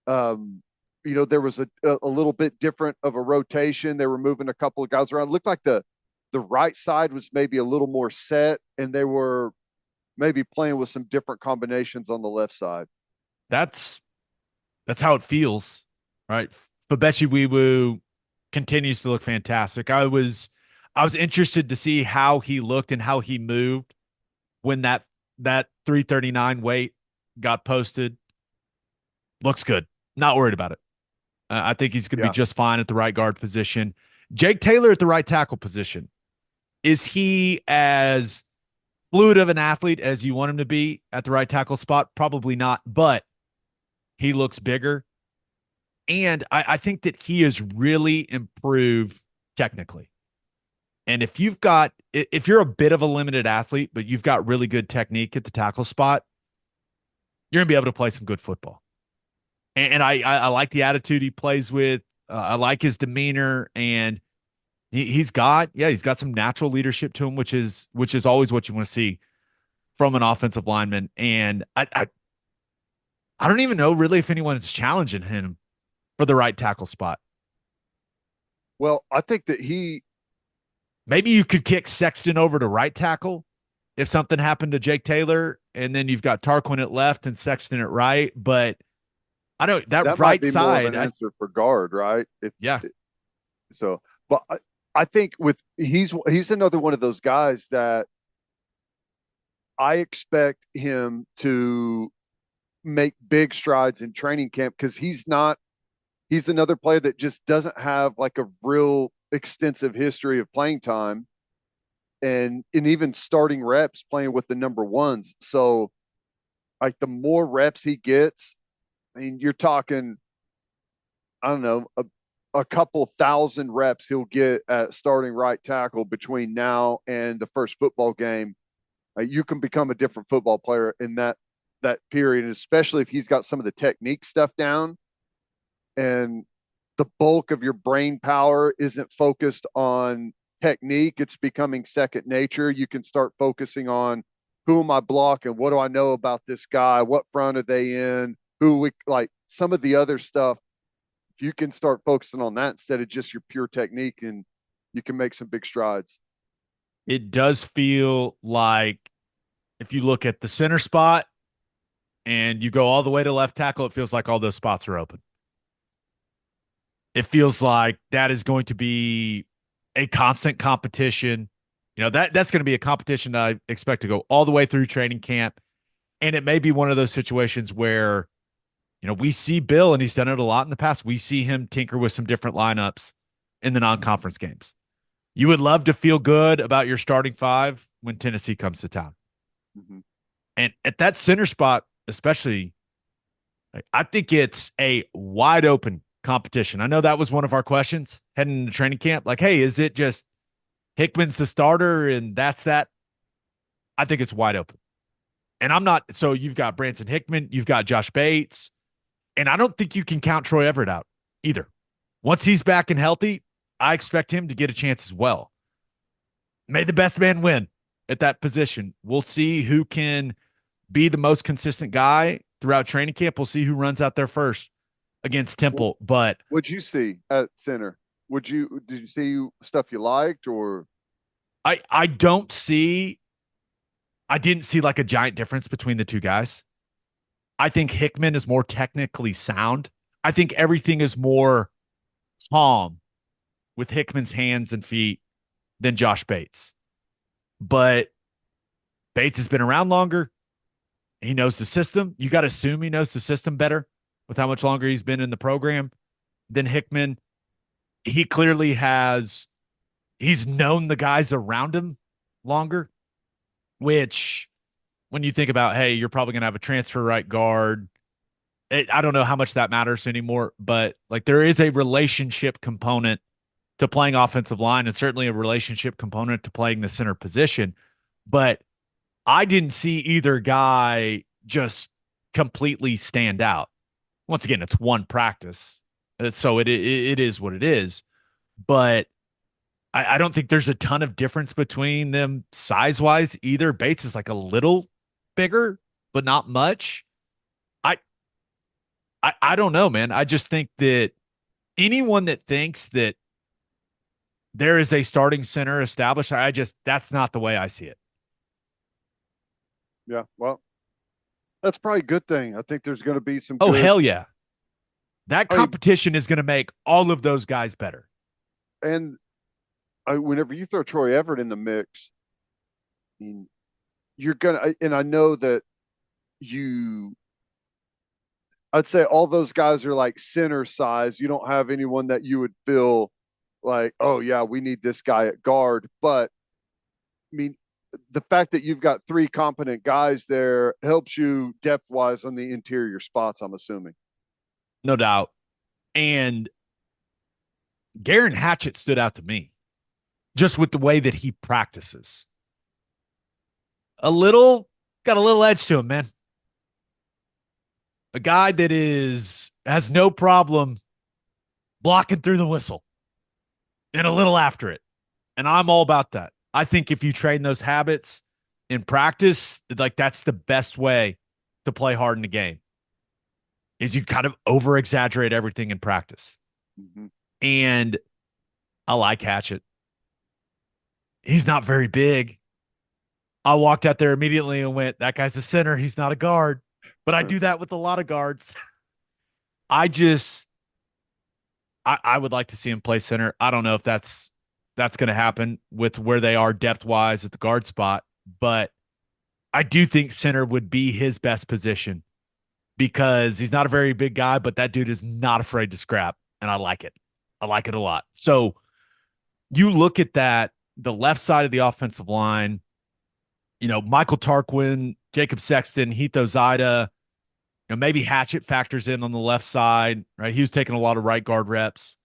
There was a little bit different of a rotation. They were moving a couple of guys around. It looked like the right side was maybe a little more set, and they were maybe playing with some different combinations on the left side. That's how it feels, right? Babechi Weewu continues to look fantastic. I was interested to see how he looked and how he moved when that 339 weight got posted. Looks good. Not worried about it. I think he's going to be Yeah. just fine at the right guard position. Jake Taylor at the right tackle position. Is he as fluid of an athlete as you want him to be at the right tackle spot? Probably not, but he looks bigger. And I think that he has really improved technically. And if you're a bit of a limited athlete, but you've got really good technique at the tackle spot, you're going to be able to play some good football. And I like the attitude he plays with. I like his demeanor, and he's got some natural leadership to him, which is always what you want to see from an offensive lineman. And I don't even know really if anyone's challenging him for the right tackle spot. Well, I think that he Maybe you could kick Sexton over to right tackle if something happened to Jake Taylor, and then you've got Tarquin at left and Sexton at right. But I don't that that might right be more of side. an answer for guard, right? If Yeah, so, but I think with he's another one of those guys that I expect him to make big strides in training camp because he's another player that just doesn't have like a real extensive history of playing time and even starting reps playing with the number ones. So like the more reps he gets, I mean, you're talking, I don't know, a couple thousand reps he'll get at starting right tackle between now and the first football game. You can become a different football player in that period, and especially if he's got some of the technique stuff down and the bulk of your brain power isn't focused on technique, it's becoming second nature. You can start focusing on who am I blocking? What do I know about this guy? What front are they in? Who we like some of the other stuff. If you can start focusing on that instead of just your pure technique, and you can make some big strides. it does feel like if you look at the center spot and you go all the way to left tackle, it feels like all those spots are open. It feels like that is going to be a constant competition. That's going to be a competition that I expect to go all the way through training camp. And it may be one of those situations where, we see Bill, and he's done it a lot in the past. We see him tinker with some different lineups in the non-conference games. You would love to feel good about your starting five when Tennessee comes to town. Mm-hmm. And at that center spot, especially, I think it's a wide open competition. I know that was one of our questions heading into training camp. Like, hey, is it just Hickman's the starter and that's that? I think it's wide open. And I'm not, so you've got Branson Hickman, you've got Josh Bates, and I don't think you can count Troy Everett out either. Once he's back and healthy, I expect him to get a chance as well. May the best man win at that position. We'll see who can be the most consistent guy throughout training camp. We'll see who runs out there first against Temple. But what'd you see at center? Did you see stuff you liked or? I didn't see like a giant difference between the two guys. I think Hickman is more technically sound. I think everything is more calm with Hickman's hands and feet than Josh Bates. But Bates has been around longer. He knows the system. You got to assume he knows the system better with how much longer he's been in the program than Hickman. He clearly he's known the guys around him longer, which when you think about, hey, you're probably going to have a transfer right guard. I don't know how much that matters anymore, but like there is a relationship component to playing offensive line and certainly a relationship component to playing the center position. But I didn't see either guy just completely stand out. Once again, it's one practice, so it is what it is. But I don't think there's a ton of difference between them size wise either. Bates is like a little bigger, but not much. I I don't know, man. I just think that anyone that thinks that there is a starting center established, that's not the way I see it. Yeah, well, that's probably a good thing. I think there's going to be some Oh, good. hell yeah. That competition is going to make all of those guys better. And whenever you throw Troy Everett in the mix, I mean, you're gonna. And I know that I'd say all those guys are like center size. You don't have anyone that you would feel like, oh yeah, we need this guy at guard. But I mean, the fact that you've got three competent guys there helps you depth wise on the interior spots, I'm assuming. No doubt. And Garen Hatchett stood out to me. just with the way that he practices. A little, got a little edge to him, man. A guy that has no problem blocking through the whistle and a little after it. And I'm all about that. I think if you train those habits in practice, like that's the best way to play hard in the game. Is you kind of over exaggerate everything in practice. Mm-hmm. And I like Hatchet. He's not very big. I walked out there immediately and went, that guy's a center. He's not a guard. But I do that with a lot of guards. I just, I would like to see him play center. I don't know if that's going to happen with where they are depth wise at the guard spot, but I do think center would be his best position because he's not a very big guy, but that dude is not afraid to scrap, and I like it. I like it a lot. So you look at that, the left side of the offensive line, Michael Tarquin, Jacob Sexton, Heath Ozida, maybe Hatchet factors in on the left side, right? He was taking a lot of right guard reps.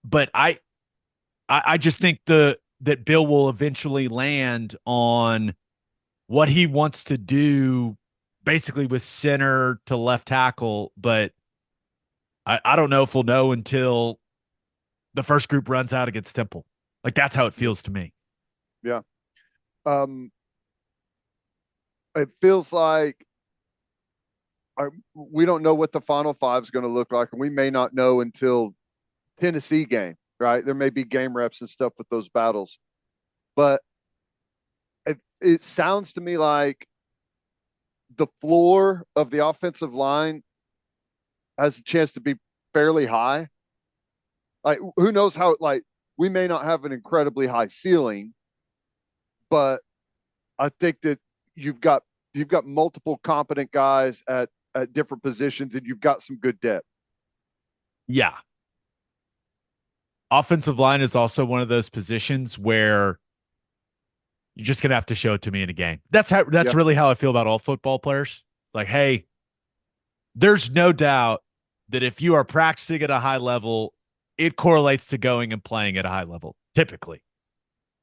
But I just think that Bill will eventually land on what he wants to do basically with center to left tackle, but I don't know if we'll know until the first group runs out against Temple. Like that's how it feels to me. Yeah. Um, it feels like we don't know what the final five is going to look like, and we may not know until Tennessee game, right? There may be game reps and stuff with those battles, but it sounds to me like the floor of the offensive line has a chance to be fairly high. Like, who knows how? Like, we may not have an incredibly high ceiling, but I think that you've got multiple competent guys at different positions, and you've got some good depth. Yeah. Offensive line is also one of those positions where you're just gonna have to show it to me in a game. That's Yeah. really how I feel about all football players. Like, hey, there's no doubt that if you are practicing at a high level, it correlates to going and playing at a high level, typically.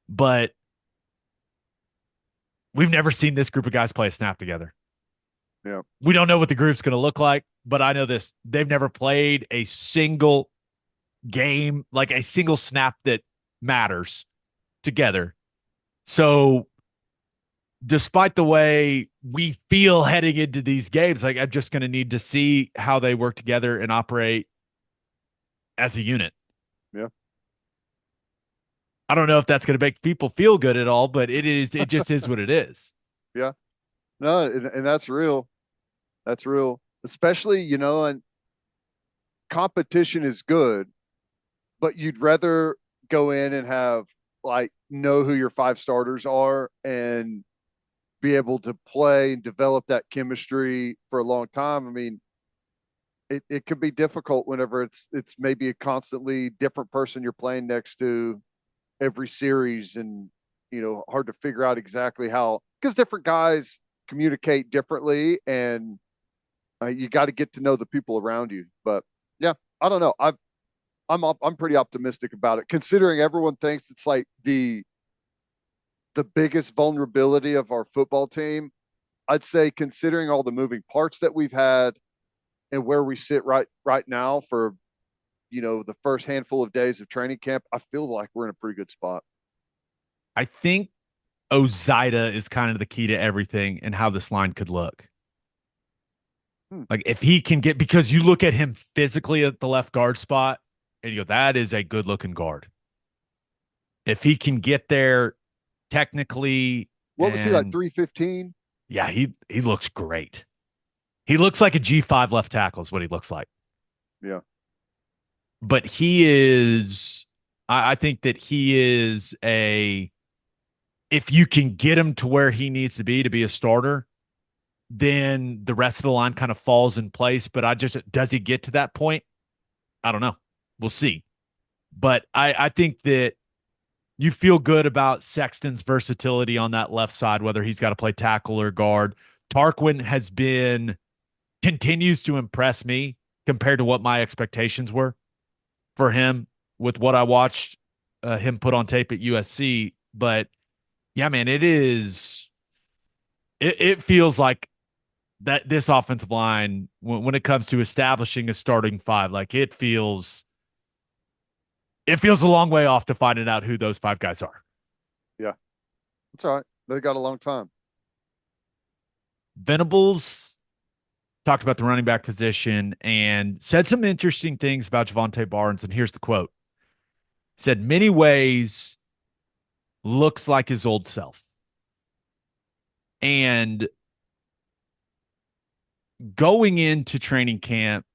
But we've never seen this group of guys play a snap together. Yeah. We don't know what the group's going to look like, but I know this. They've never played a single game, like a single snap that matters together. So despite the way we feel heading into these games, like I'm just going to need to see how they work together and operate as a unit. Yeah. I don't know if that's going to make people feel good at all, but it just is what it is. Yeah. No, and that's real. That's real. Especially, and competition is good, but you'd rather go in and have like know who your five starters are and be able to play and develop that chemistry for a long time. I mean, it can be difficult whenever it's maybe a constantly different person you're playing next to every series, and hard to figure out exactly how, because different guys communicate differently, and you got to get to know the people around you. But yeah, I don't know. I'm pretty optimistic about it, considering everyone thinks it's like the biggest vulnerability of our football team. I'd say, considering all the moving parts that we've had and where we sit right now for the first handful of days of training camp, I feel like we're in a pretty good spot. I think Ozida is kind of the key to everything and how this line could look. Like if he can get, because you look at him physically at the left guard spot and you go, that is a good looking guard. If he can get there technically, What was he like, 315? Yeah, he looks great. He looks like a G5 left tackle is what he looks like. Yeah. But he is, I think that he is if you can get him to where he needs to be a starter, then the rest of the line kind of falls in place. But does he get to that point? I don't know. We'll see. But I think that you feel good about Sexton's versatility on that left side, whether he's got to play tackle or guard. Tarquin continues to impress me compared to what my expectations were for him with what I watched him put on tape at USC. But yeah, man, it feels like that this offensive line, when it comes to establishing a starting five, like it feels a long way off to finding out who those five guys are. Yeah, it's all right. They got a long time. Venables talked about the running back position and said some interesting things about Jovantae Barnes. And here's the quote. Said, many ways looks like his old self. And going into training camp,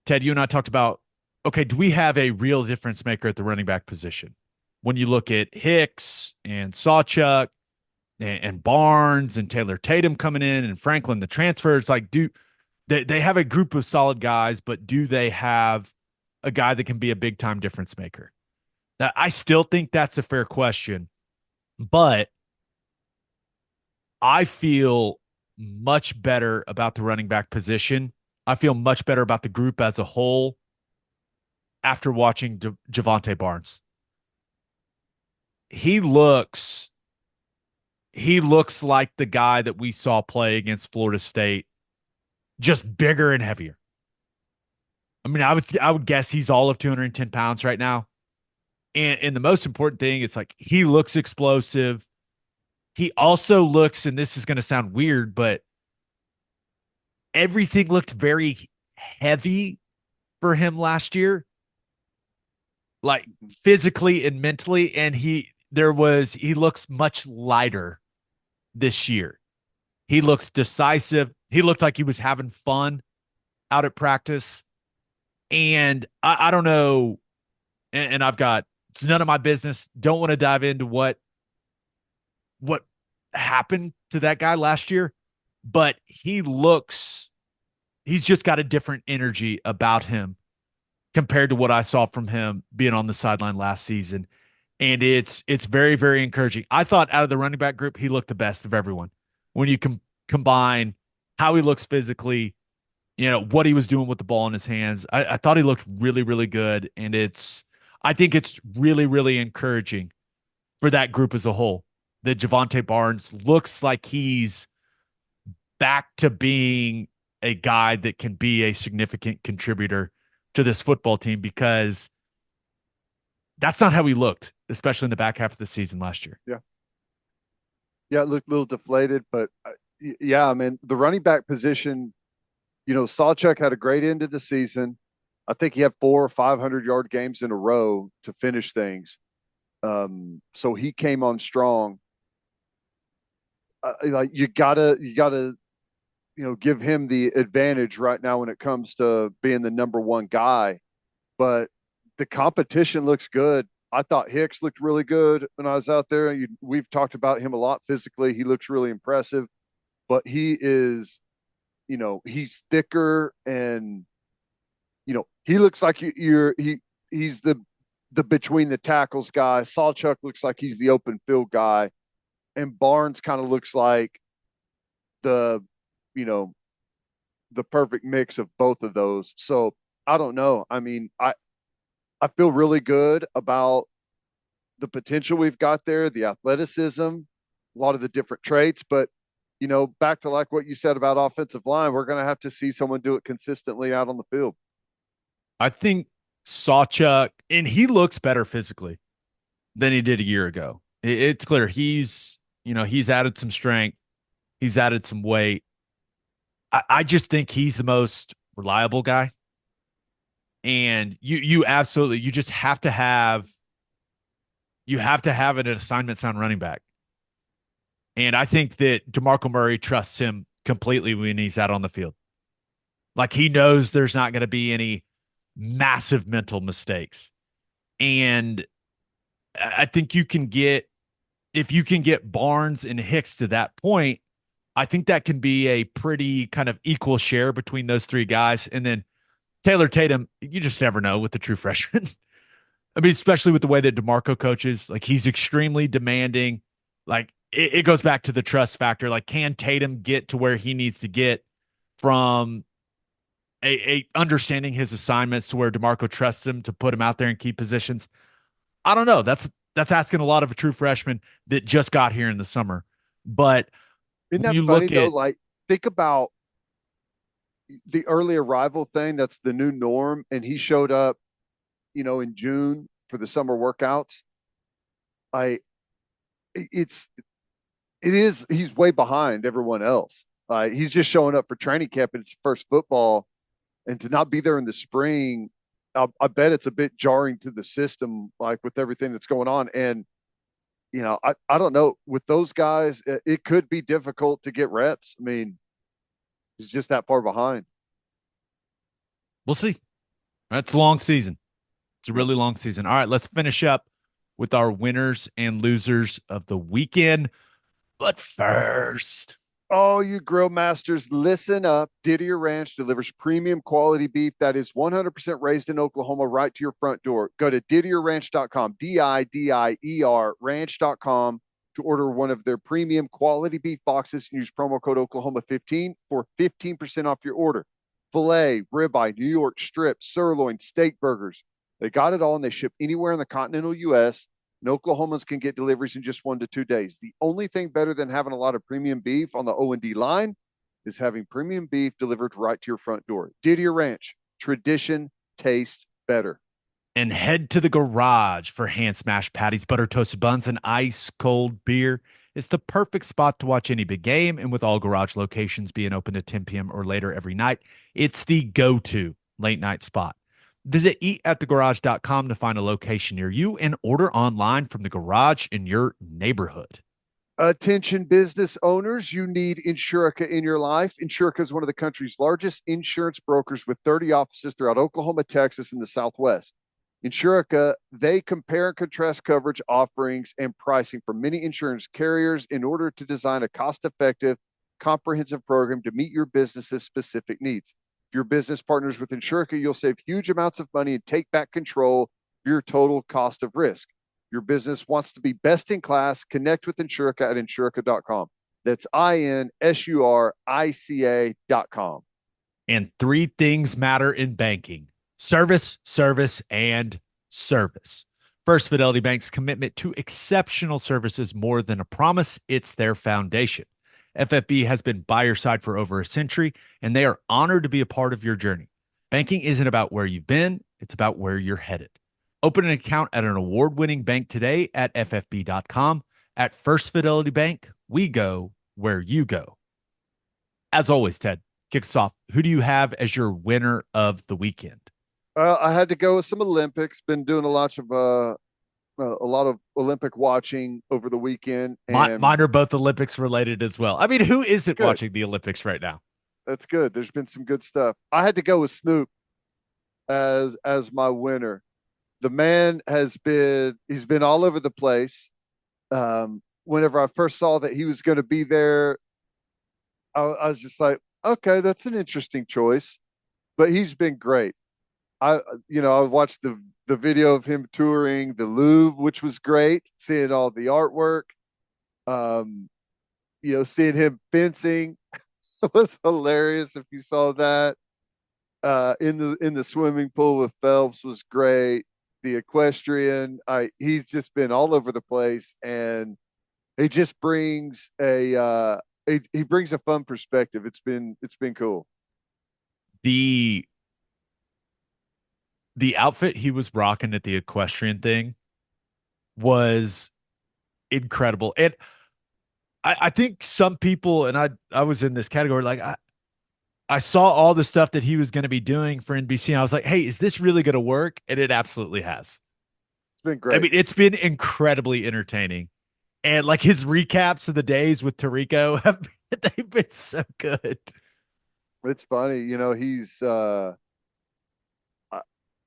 Ted, you and I talked about, okay, do we have a real difference maker at the running back position? When you look at Hicks and Sawchuk and Barnes and Taylor Tatum coming in and Franklin, the transfers, like, do they have a group of solid guys, but do they have a guy that can be a big time difference maker? Now, I still think that's a fair question, but I feel much better about the running back position. I feel much better about the group as a whole after watching Jovantae Barnes. He looks like the guy that we saw play against Florida State, just bigger and heavier. I mean, I would guess he's all of 210 pounds right now. And the most important thing, it's like he looks explosive. He also looks, and this is going to sound weird, but everything looked very heavy for him last year, like physically and mentally. And he looks much lighter this year. He looks decisive. He looked like he was having fun out at practice. And I don't know. And it's none of my business. Don't want to dive into what happened to that guy last year, but he's just got a different energy about him compared to what I saw from him being on the sideline last season. And it's very, very encouraging. I thought out of the running back group, he looked the best of everyone. When you combine how he looks physically, what he was doing with the ball in his hands, I thought he looked really, really good. And I think it's really, really encouraging for that group as a whole that Jovantae Barnes looks like he's back to being a guy that can be a significant contributor to this football team, because that's not how he looked, especially in the back half of the season last year. Yeah. Yeah, it looked a little deflated, but yeah, I mean, the running back position, Sawchuk had a great end of the season. I think he had 400 or 500-yard games in a row to finish things. So he came on strong. Like you gotta give him the advantage right now when it comes to being the number one guy. But the competition looks good. I thought Hicks looked really good when I was out there. We've talked about him a lot physically. He looks really impressive, but he is, he's thicker, and he looks like he's the between the tackles guy. Sawchuk looks like he's the open field guy, and Barnes kind of looks like the the perfect mix of both of those. So I don't know. I mean, I feel really good about the potential we've got there, the athleticism, a lot of the different traits. But, back to like what you said about offensive line, we're going to have to see someone do it consistently out on the field. I think Sawchuk, and he looks better physically than he did a year ago. It's clear he's added some strength. He's added some weight. I just think he's the most reliable guy. And you absolutely, you just have to have an assignment sound running back. And I think that DeMarco Murray trusts him completely when he's out on the field. Like, he knows there's not going to be any massive mental mistakes. And I think if you can get Barnes and Hicks to that point, I think that can be a pretty kind of equal share between those three guys. And then Taylor Tatum, you just never know with the true freshman. I mean, especially with the way that DeMarco coaches, like, he's extremely demanding. Like, it goes back to the trust factor. Like, can Tatum get to where he needs to get from a understanding his assignments to where DeMarco trusts him to put him out there in key positions? I don't know. That's asking a lot of a true freshman that just got here in the summer. But Isn't when that you funny look though? at Like, think about the early arrival thing. That's the new norm. And he showed up, in June for the summer workouts. I, it's, it is, he's way behind everyone else. He's just showing up for training camp and it's first football, and to not be there in the spring, I bet it's a bit jarring to the system, like with everything that's going on. And I don't know, with those guys, it could be difficult to get reps. I mean, he's just that far behind. we'll see. That's a long season. It's a Yep. really long season. All right, let's finish up with our winners and losers of the weekend. But first, Oh, you grill masters, listen up. Didier Ranch delivers premium quality beef that is 100% raised in Oklahoma right to your front door. Go to didierranch.com, DIDIER ranch.com to order one of their premium quality beef boxes and use promo code Oklahoma15 for 15% off your order. Filet, ribeye, New York strip, sirloin, steak burgers. They got it all and they ship anywhere in the continental U.S. And Oklahomans can get deliveries in just 1 to 2 days. The only thing better than having a lot of premium beef on the O&D line is having premium beef delivered right to your front door. Didier Ranch, tradition tastes better. and head to the garage for hand smashed patties, butter toasted buns, and ice cold beer. It's the perfect spot to watch any big game, and with all garage locations being open at 10 p.m. or later every night, it's the go-to late night spot. Visit eatatthegarage.com to find a location near you and order online from the garage in your neighborhood. Attention business owners, you need Insurica in your life. Insurica is one of the country's largest insurance brokers with 30 offices throughout Oklahoma, Texas, and the Southwest. Insurica, they compare and contrast coverage offerings and pricing from many insurance carriers in order to design a cost-effective, comprehensive program to meet your business's specific needs. If your business partners with Insurica, you'll save huge amounts of money and take back control of your total cost of risk. Your business wants to be best in class, connect with Insurica at insurica.com. That's INSURICA.com. And three things matter in banking: service, service, and service. First Fidelity Bank's commitment to exceptional service is more than a promise, it's their foundation. FFB has been by your side for over a century, and they are honored to be a part of your journey. Banking isn't about where you've been, it's about where you're headed. Open an account at an award-winning bank today at ffb.com. At First Fidelity Bank, we go where you go. As always, Ted, kick us off. Who do you have as your winner of the weekend? I had to go with some Olympics. Been doing a lot of Olympic watching over the weekend, and Mine are both Olympics related as well. I mean, who isn't good. watching the Olympics right now? That's good. There's been some good stuff. I had to go with Snoop as my winner. The man he's been all over the place. Whenever I first saw that he was going to be there, I was just like, okay, that's an interesting choice. But he's been great. I watched the video of him touring the Louvre, which was great. Seeing all the artwork, um, seeing him fencing was hilarious. If you saw that, in the swimming pool with Phelps was great. The equestrian, he's just been all over the place, and he just brings he brings a fun perspective. It's been cool. The the outfit he was rocking at the equestrian thing was incredible. And I think some people, and I was in this category, like I saw all the stuff that he was going to be doing for NBC, and I was like, hey, is this really going to work? And it absolutely has. It's been I great. mean, it's been incredibly entertaining. And like his recaps of the days with Tarico have they've been so good. It's funny,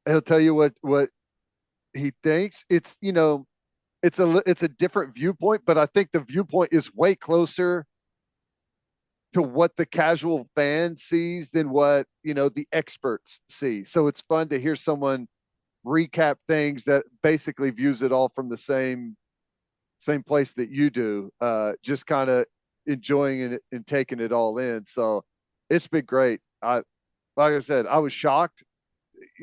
he'll tell you what he thinks. It's a different viewpoint, but I think the viewpoint is way closer to what the casual fan sees than what the experts see. So it's fun to hear someone recap things that basically views it all from the same place that you do, just kind of enjoying it and taking it all in. So it's been great. Like I said, I was shocked.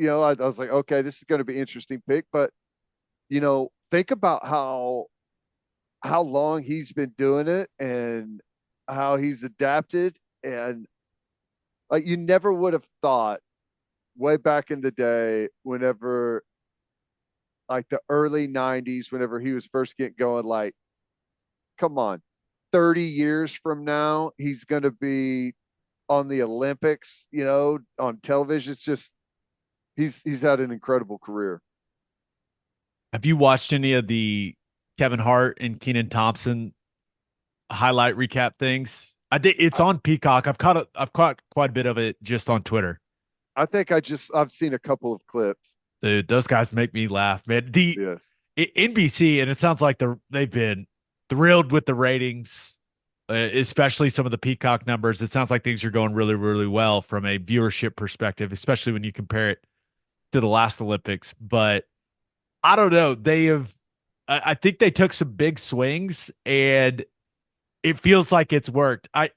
I was like, okay, this is going to be an interesting pick, but think about how long he's been doing it and how he's adapted. And like, you never would have thought way back in the day, whenever like the early 90s, whenever he was first getting going, like, come on, 30 years from now, he's going to be on the Olympics, on television. It's just, he's had an incredible career. Have you watched any of the Kevin Hart and Keenan Thompson highlight recap things? I think it's I, on Peacock. I've caught quite a bit of it just on Twitter. I think I've seen a couple of clips. Dude, those guys make me laugh, man. The Yes. NBC, and it sounds like they've been thrilled with the ratings, especially some of the Peacock numbers. It sounds like things are going really, really well from a viewership perspective, especially when you compare it to the last Olympics. But I don't know. I think they took some big swings, and it feels like it's worked. I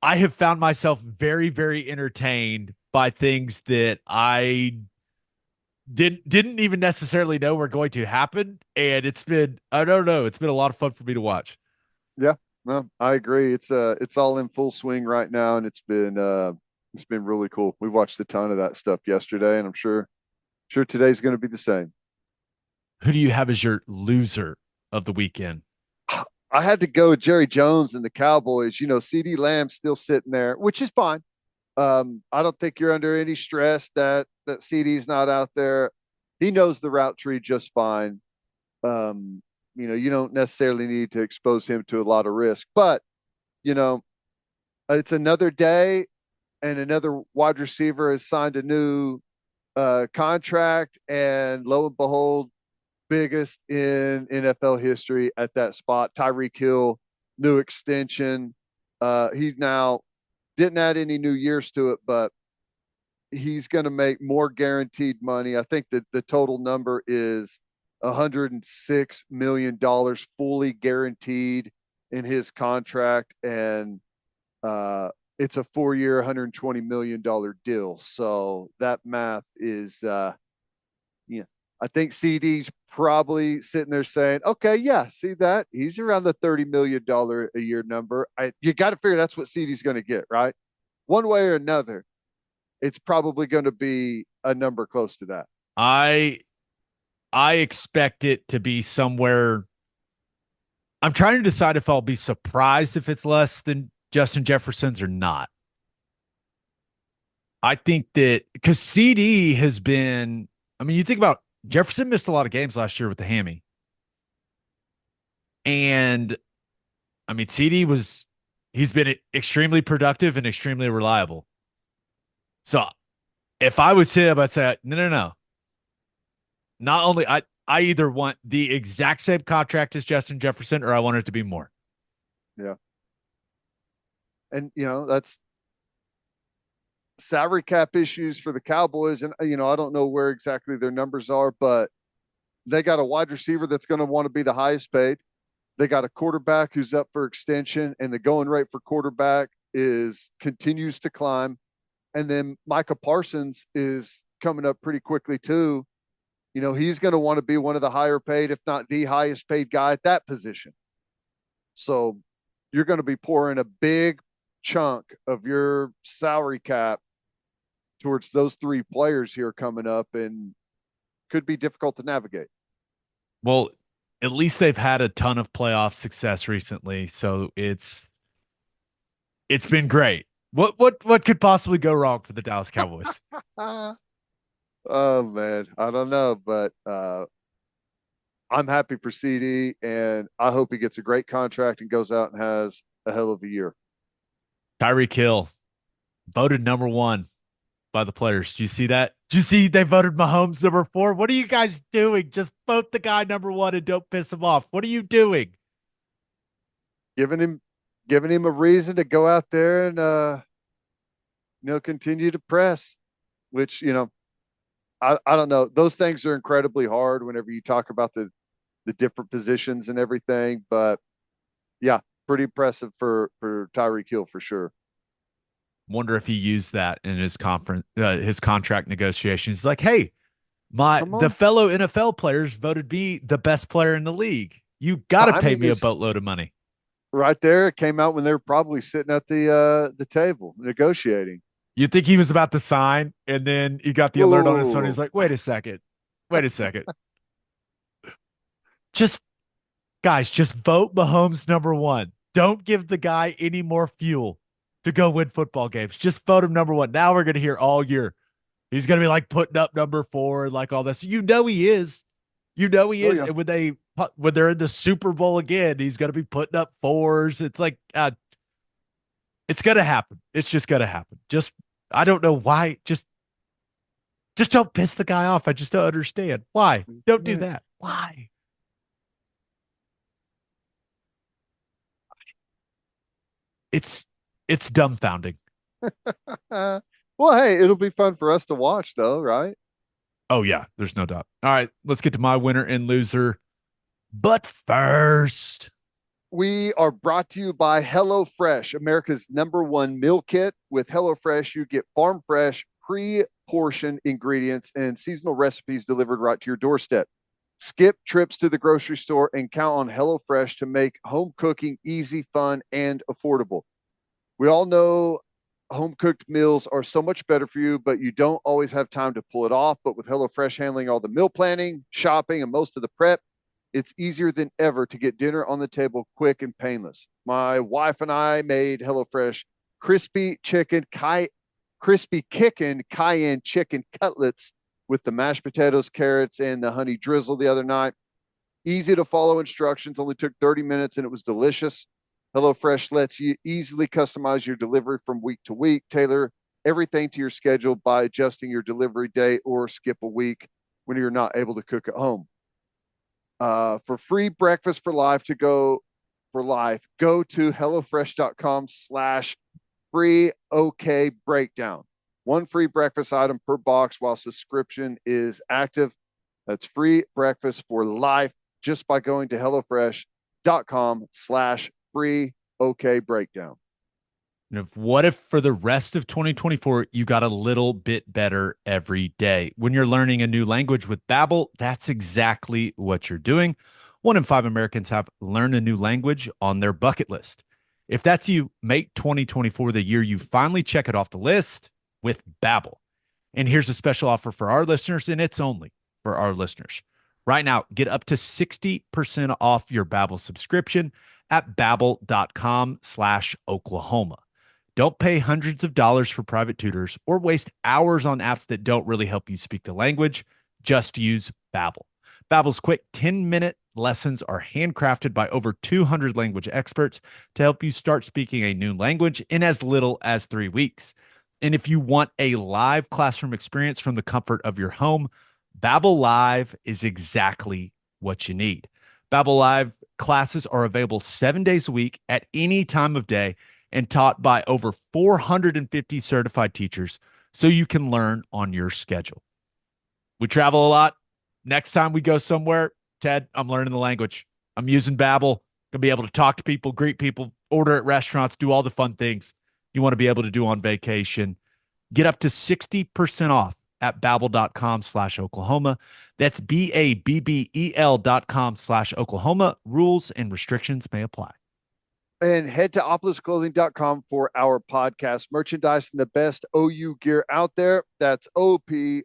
have found myself very, very entertained by things that I didn't even necessarily know were going to happen. And it's been, I don't know, it's been a lot of fun for me to watch. Yeah, no, I agree. It's all in full swing right now, and it's been really cool. We watched a ton of that stuff yesterday, and I'm sure today's going to be the same. Who do you have as your loser of the weekend? I had to go with Jerry Jones and the Cowboys. CeeDee Lamb still sitting there, which is fine. I don't think you're under any stress that CeeDee's not out there. He knows the route tree just fine. You don't necessarily need to expose him to a lot of risk, but you know, it's another day, and another wide receiver has signed a new contract, and lo and behold, biggest in NFL history at that spot. Tyreek Hill, new extension. He's now didn't add any new years to it, but he's going to make more guaranteed money. I think that the total number is $106 million fully guaranteed in his contract. And it's a 4 year, $120 million deal. So that math is, I think CD's probably sitting there saying, okay, yeah, see that? He's around the $30 million a year number. You got to figure that's what CD's going to get, right? One way or another, it's probably going to be a number close to that. I I expect it to be somewhere. I'm trying to decide if I'll be surprised if it's less than Justin Jefferson's or not. I think that because CD has been, I mean, you think about Jefferson missed a lot of games last year with the hammy. And I mean, he's been extremely productive and extremely reliable. So if I was him, I'd say, no, no, no. Not only I either want the exact same contract as Justin Jefferson or I want it to be more. Yeah. And, that's salary cap issues for the Cowboys. And, I don't know where exactly their numbers are, but they got a wide receiver that's going to want to be the highest paid. They got a quarterback who's up for extension, and the going rate for quarterback continues to climb. And then Micah Parsons is coming up pretty quickly too. He's going to want to be one of the higher paid, if not the highest paid guy at that position. So you're going to be pouring a big chunk of your salary cap towards those three players here coming up, and could be difficult to navigate. Well, at least they've had a ton of playoff success recently, so it's been great. What could possibly go wrong for the Dallas Cowboys? Oh man, I don't know, but I'm happy for CD, and I hope he gets a great contract and goes out and has a hell of a year. Tyreek Hill voted number one by the players. Do you see that? Do you see they voted Mahomes number four? What are you guys doing? Just vote the guy number one and don't piss him off. What are you doing? Giving him a reason to go out there and continue to press, which I don't know. Those things are incredibly hard whenever you talk about the different positions and everything. But yeah, pretty impressive for Tyreek Hill for sure. Wonder if he used that in his contract negotiations. He's like, hey, Come The on. fellow NFL players voted me the best player in the league. You got to pay Timing me a is boatload of money. right there. It came out when they were probably sitting at the table negotiating. You think he was about to sign, and then he got the Whoa, whoa, alert on his phone. whoa, He's like, wait a second. Wait a second. Just, guys, just vote Mahomes number one. Don't give the guy any more fuel to go win football games. Just vote him number one. Now we're going to hear all year. He's going to be like putting up number four and like all this. You know he is. You know he oh is. yeah. And when they're in the Super Bowl again, he's going to be putting up fours. It's like it's going to happen. It's just going to happen. Just I don't know why. Just don't piss the guy off. I just don't understand why. Don't do that. Why? It's it's dumbfounding. well, hey, it'll be fun for us to watch, though, right? Oh yeah, there's no doubt. All right, let's get to my winner and loser. But first, We are brought to you by HelloFresh, America's #1 meal kit. With HelloFresh, you get farm fresh, pre-portioned ingredients and seasonal recipes delivered right to your doorstep. Skip trips to the grocery store and count on HelloFresh to make home cooking easy, fun, and affordable. We all know home cooked meals are so much better for you, but you don't always have time to pull it off. But with HelloFresh handling all the meal planning, shopping, and most of the prep, it's easier than ever to get dinner on the table quick and painless. My wife and I made HelloFresh crispy chicken, crispy kicking cayenne chicken cutlets with the mashed potatoes, carrots, and the honey drizzle the other night. Easy to follow instructions, only took 30 minutes and it was delicious. HelloFresh lets you easily customize your delivery from week to week, tailor everything to your schedule by adjusting your delivery date or skip a week when you're not able to cook at home. For free breakfast for life go to HelloFresh.com/free OK breakdown. One free breakfast item per box while subscription is active. That's free breakfast for life just by going to HelloFresh.com/free OK breakdown. and what if for the rest of 2024 you got a little bit better every day? When you're learning a new language with Babbel, that's exactly what you're doing. 1 in 5 Americans have learned a new language on their bucket list. If that's you, make 2024 the year you finally check it off the list with Babbel. And here's a special offer for our listeners, and it's only for our listeners. Right now, get up to 60% off your Babbel subscription at babbel.com/Oklahoma. Don't pay hundreds of dollars for private tutors or waste hours on apps that don't really help you speak the language. Just use Babbel. Babbel's quick 10-minute lessons are handcrafted by over 200 language experts to help you start speaking a new language in as little as 3 weeks. And if you want a live classroom experience from the comfort of your home, Babbel Live is exactly what you need. Babbel Live classes are available 7 days a week at any time of day and taught by over 450 certified teachers so you can learn on your schedule. We travel a lot. Next time we go somewhere, Ted, I'm learning the language. I'm using Babbel. Gonna be able to talk to people, greet people, order at restaurants, do all the fun things you want to be able to do on vacation. Get up to 60% off at babbel.com/Oklahoma. That's BABBEL.com/Oklahoma. Rules and restrictions may apply. And head to oplisclothing.com for our podcast merchandise and the best OU gear out there. That's OPOLIS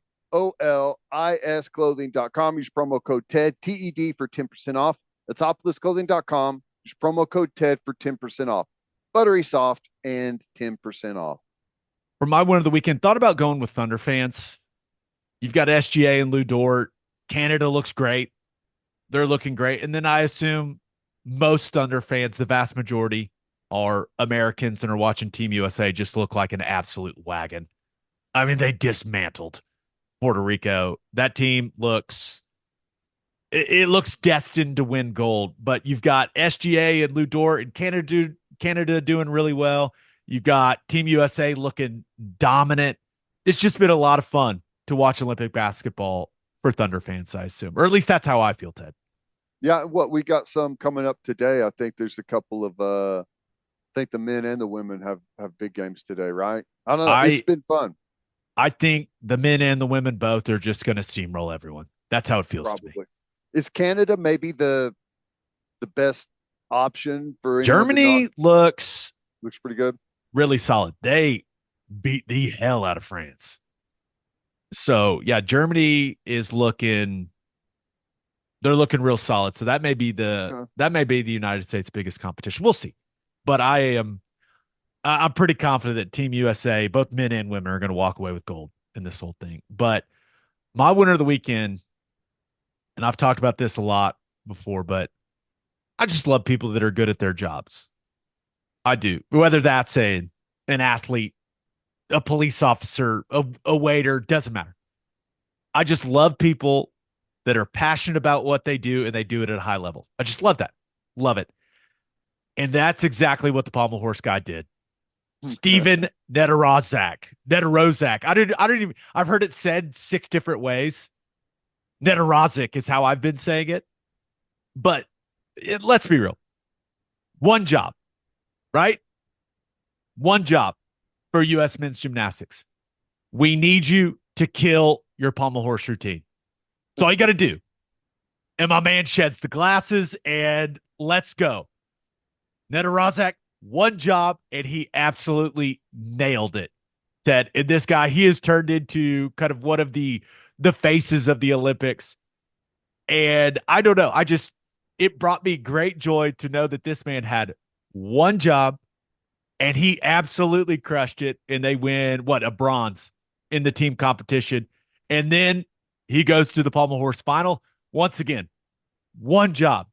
clothing.com. Use promo code TED, TED for 10% off. That's oplisclothing.com. Use promo code TED for 10% off. Buttery soft and 10% off. For my win of the weekend, thought about going with Thunder fans. You've got SGA and Lou Dort. Canada looks great. They're looking great. And then I assume most Thunder fans, the vast majority, are Americans and are watching Team USA just look like an absolute wagon. I mean, they dismantled Puerto Rico. That team looks it looks destined to win gold. But you've got SGA and Lou Dort and Canada doing really well. You've got Team USA looking dominant. It's just been a lot of fun to watch Olympic basketball for Thunder fans, I assume. Or at least that's how I feel, Ted. Yeah, we got some coming up today. I think there's a couple of I think the men and the women have big games today, right? I don't know. It's been fun. I think the men and the women both are just going to steamroll everyone. That's how it feels to me. Probably. Is Canada maybe the best option for anyone to not? Germany looks Looks pretty good. really solid. They beat the hell out of France. So, yeah, Germany is looking they're looking real solid. So Okay. that may be the United States' biggest competition. We'll see. But I'm pretty confident that Team USA, both men and women, are going to walk away with gold in this whole thing. But my winner of the weekend, and I've talked about this a lot before, but I just love people that are good at their jobs. I do. Whether that's an athlete, a police officer, a waiter, doesn't matter. I just love people that are passionate about what they do and they do it at a high level. I just love that. Love it. And that's exactly what the pommel horse guy did. Stephen Nedoroscik. Nedoroscik. I don't even I've heard it said 6 different ways. Nedoroscik is how I've been saying it. But let's be real. One job, right? One job for U.S. men's gymnastics. We need you to kill your pommel horse routine. That's all you got to do. And my man sheds the glasses and let's go. Nedoroscik, one job, and he absolutely nailed it. Ted, and this guy, he has turned into kind of one of the faces of the Olympics. And I don't know. It brought me great joy to know that this man had one job and he absolutely crushed it. And they win a bronze in the team competition. And then he goes to the pommel horse final. Once again, one job.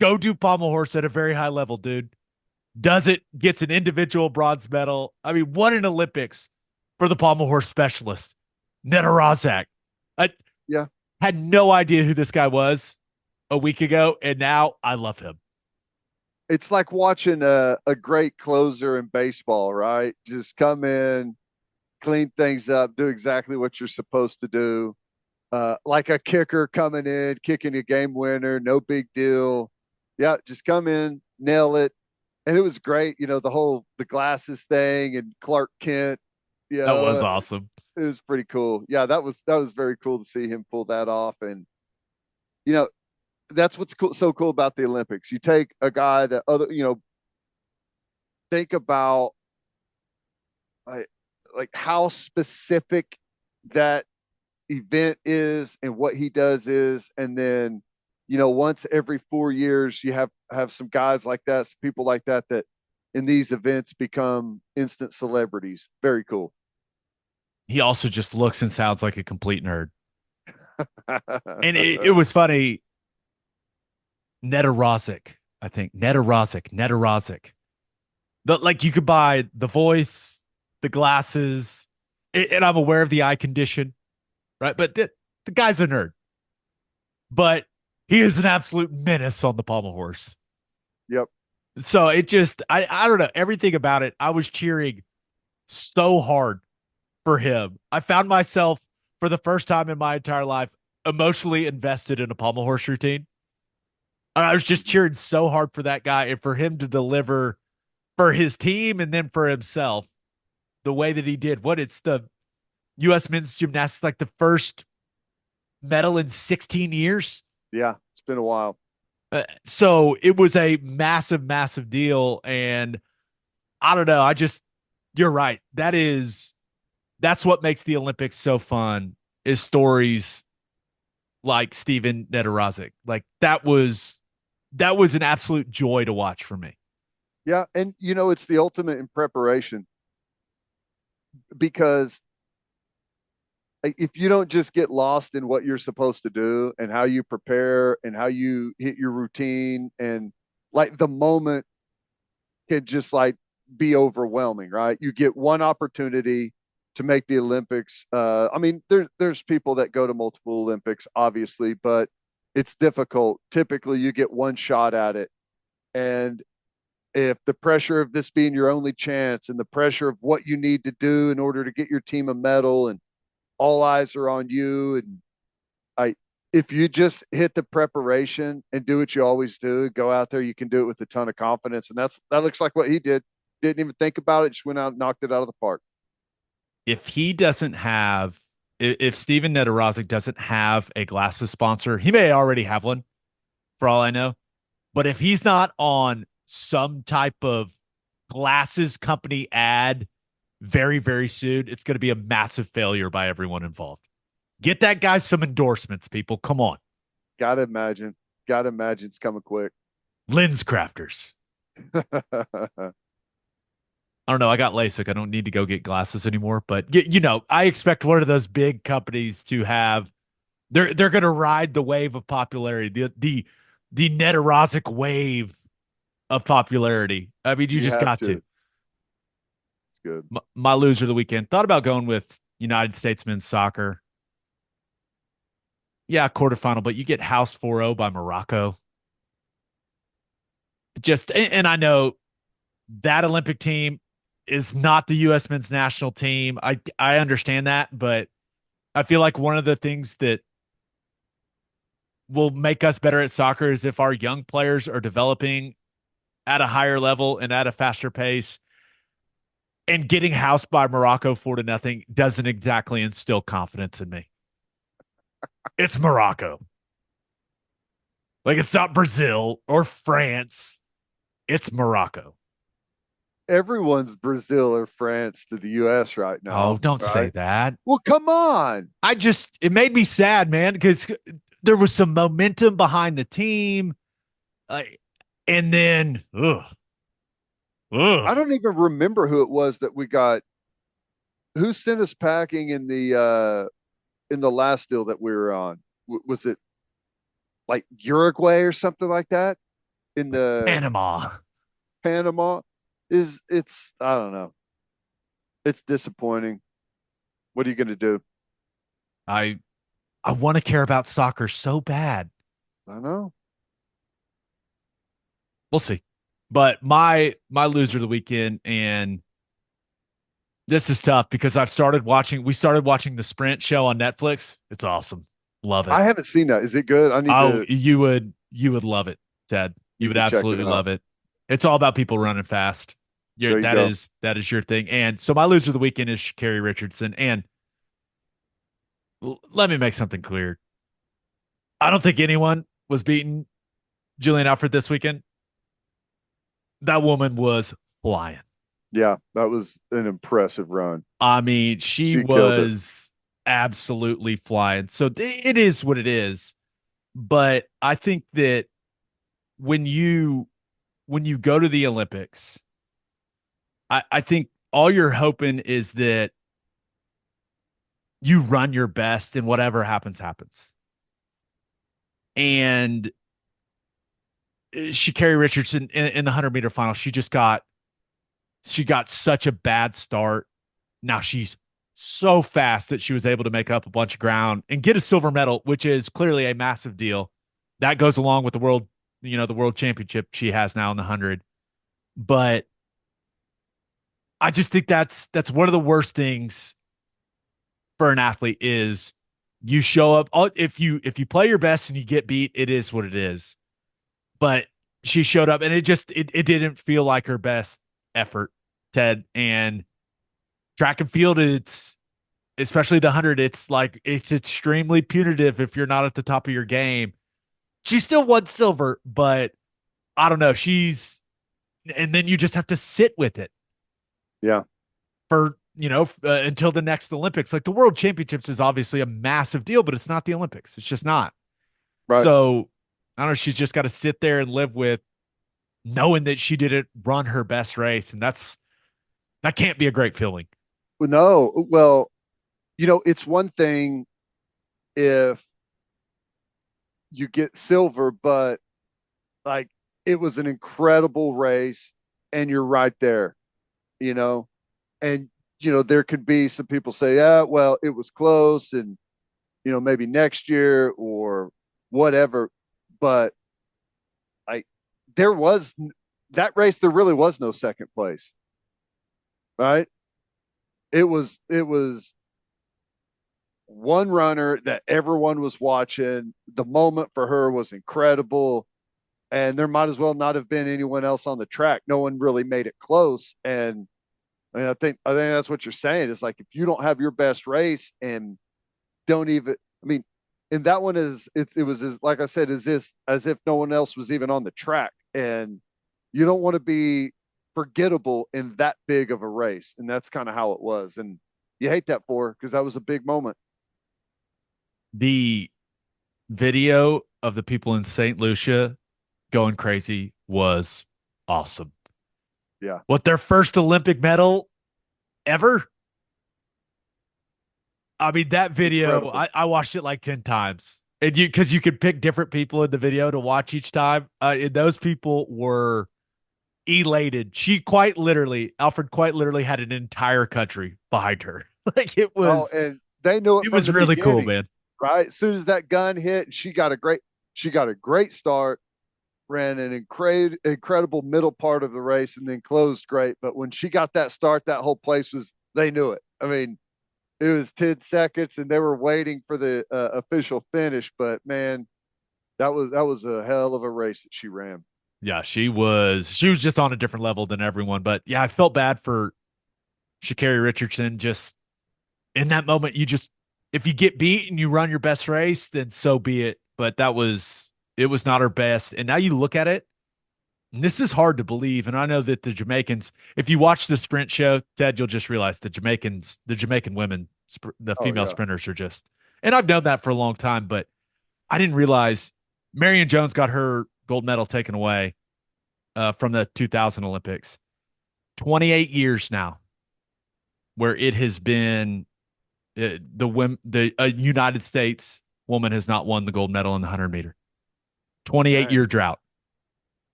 Go do pommel horse at a very high level, dude. Does it, gets an individual bronze medal. I mean, what an Olympics for the pommel horse specialist, Nedoroscik. I Yeah. had no idea who this guy was a week ago, and now I love him. It's like watching a great closer in baseball, right? Just come in, clean things up, do exactly what you're supposed to do. Like a kicker coming in, kicking a game winner, no big deal. Yeah, just come in, nail it. And it was great, the glasses thing and Clark Kent, That was awesome. it was pretty cool. Yeah, that was very cool to see him pull that off. And you know, that's what's cool, so cool about the Olympics. You take a guy that think about like, how specific that event is and what he does is, and then once every 4 years you have some guys like that, some people like that in these events become instant celebrities. Very cool. He also just looks and sounds like a complete nerd. And it was funny. Nedoroscik, I think. Nedoroscik. Like you could buy the voice, the glasses, and I'm aware of the eye condition, right? But the guy's a nerd. But he is an absolute menace on the pommel horse. Yep. So it just, I don't know, everything about it. I was cheering so hard for him. I found myself for the first time in my entire life emotionally invested in a pommel horse routine. And I was just cheering so hard for that guy and for him to deliver for his team and then for himself the way that he did. It's the U.S. men's gymnastics, like the first medal in 16 years. Yeah, it's been a while. So it was a massive, massive deal. And I don't know. You're right. That's what makes the Olympics so fun is stories like Stephen Nedoroscik. Like that was an absolute joy to watch for me. Yeah, and it's the ultimate in preparation, because if you don't just get lost in what you're supposed to do and how you prepare and how you hit your routine, and like the moment can just like be overwhelming, right? You get one opportunity to make the Olympics. I mean, there's people that go to multiple Olympics, obviously, but it's difficult. Typically, you get one shot at it. And if the pressure of this being your only chance and the pressure of what you need to do in order to get your team a medal, and all eyes are on you, and I if you just hit the preparation and do what you always do, go out there, you can do it with a ton of confidence. And that looks like what he did. Didn't even think about it, just went out and knocked it out of the park. if he doesn't have, if Steven Nedoroscik doesn't have a glasses sponsor, he may already have one for all I know. But if he's not on some type of glasses company ad very, very soon, it's going to be a massive failure by everyone involved. Get that guy some endorsements, people. Come on. Gotta imagine. Gotta imagine it's coming quick. Lens crafters. I don't know. I got LASIK. I don't need to go get glasses anymore. But I expect one of those big companies to have. They're going to ride the wave of popularity. The Nedoroscik wave of popularity. I mean, you You just have got to. to. It's good. My loser of the weekend. Thought about going with United States men's soccer. Yeah, quarterfinal, but you get house 4-0 by Morocco. And I know that Olympic team is not the U.S. men's national team. I understand that, but I feel like one of the things that will make us better at soccer is if our young players are developing at a higher level and at a faster pace. And getting housed by Morocco 4-0 doesn't exactly instill confidence in me. It's Morocco. Like it's not Brazil or France. It's Morocco. Everyone's Brazil or France to the US right Oh, now, don't say right? that. Well, come on. It made me sad, man, because there was some momentum behind the team. Uh, and then, ugh. I don't even remember who it was that we got. Who sent us packing in the last deal that we were on? Was it like Uruguay or something like that in the Panama. Panama? It's I don't know. It's disappointing. What are you going to do? I I want to care about soccer so bad. I know. We'll see. But my loser of the weekend, and this is tough because we started watching the Sprint show on Netflix. It's awesome. Love it. I haven't seen that. Is it good? I Oh, you would love it, Ted. You need would to check it absolutely out. love it. It's all about people running fast. There you go. That is your thing. And so my loser of the weekend is Sha'Carri Richardson. And let me make something clear. I don't think anyone was beating Julian Alfred this weekend. That woman was flying. Yeah, that was an impressive run. I mean, she She killed it. was absolutely flying. So it is what it is. But I think that when you go to the Olympics, I think all you're hoping is that you run your best and whatever happens, happens. And Sha'Carri Richardson in the 100-meter final, she got such a bad start. Now she's so fast that she was able to make up a bunch of ground and get a silver medal, which is clearly a massive deal. That goes along with the world championship she has now in the 100. But I just think that's one of the worst things for an athlete is you show up if you play your best and you get beat, it is what it is. But she showed up and it didn't feel like her best effort, Ted. And track and field, it's especially the 100, it's extremely punitive if you're not at the top of your game. She still won silver, but I don't know. And then you just have to sit with it Yeah, for, until the next Olympics. Like the World Championships is obviously a massive deal, but it's not the Olympics. It's just not. right. So I don't know. She's just got to sit there and live with knowing that she didn't run her best race. And that can't be a great feeling. Well, no, well, it's one thing if you get silver, but like it was an incredible race and you're right there, you know, and there could be some people say, yeah, well, it was close and maybe next year or whatever, but like there was that race, there really was no second place, right? It was one runner that everyone was watching. The moment for her was incredible. And there might as well not have been anyone else on the track. No one really made it close. And I mean, I think that's what you're saying. It's like if you don't have your best race and don't even, I mean, and that one is it was as like I said, is this as if no one else was even on the track, and you don't want to be forgettable in that big of a race, and that's kind of how it was, and you hate that for because that was a big moment. The video of the people in St. Lucia going crazy was awesome. Yeah, What, their first Olympic medal ever? I mean, that video, incredible. I watched it like 10 times. And because you could pick different people in the video to watch each time. And those people were elated. Alfred quite literally had an entire country behind her. Like Oh, and they knew it it from was the really cool, beginning, man. right? As soon as that gun hit, she got a great start, ran an incredible middle part of the race, and then closed great. But when she got that start, that whole place was they knew it. I mean, it was 10 seconds, and they were waiting for the official finish. But man, that was a hell of a race that she ran. Yeah, she was just on a different level than everyone. But yeah, I felt bad for Sha'Carri Richardson. Just in that moment, if you get beat and you run your best race, then so be it. But it was not her best. And now you look at it, and this is hard to believe. And I know that the Jamaicans, if you watch the sprint show, Ted, you'll just realize the Jamaican women, the Oh female yeah, sprinters are just, and I've known that for a long time, but I didn't realize Marion Jones got her gold medal taken away from the 2000 Olympics. 28 years now, where it has been the United States woman has not won the gold medal in the 100 meter. 28 dang, year drought.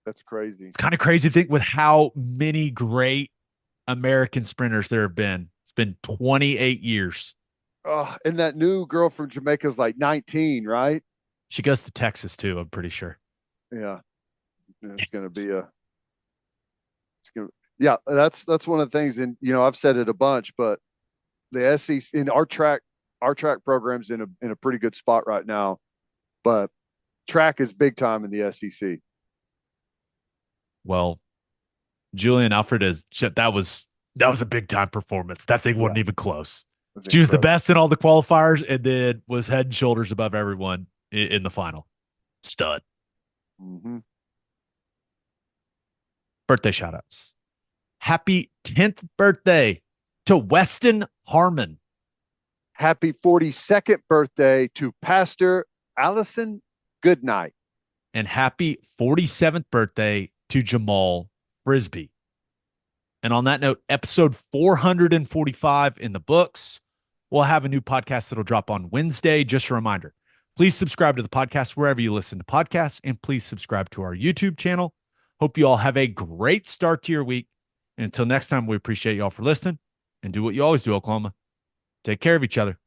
that's crazy. It's kind of crazy to think with how many great American sprinters there have been. It's been 28 years. Oh, and that new girl from Jamaica is like 19, right? She goes to Texas too, I'm pretty sure. Yeah, it's gonna be a. It's gonna. Yeah, that's one of the things, and I've said it a bunch, but the SEC in our track program's in a pretty good spot right now, but track is big time in the SEC. Well, Julian Alfred is that was a big time performance. That thing Yeah, wasn't even close. it was She was the incredible. best in all the qualifiers and then was head and shoulders above everyone in the final. Stud. Mm-hmm. Birthday shout outs. Happy 10th birthday to Weston Harmon. Happy 42nd birthday to Pastor Allison Goodnight. And happy 47th birthday to Jamal Frisbee. And on that note, episode 445 in the books. We'll have a new podcast that'll drop on Wednesday. Just a reminder, please subscribe to the podcast wherever you listen to podcasts, and please subscribe to our YouTube channel. Hope you all have a great start to your week. And until next time, we appreciate you all for listening, and do what you always do, Oklahoma. Take care of each other.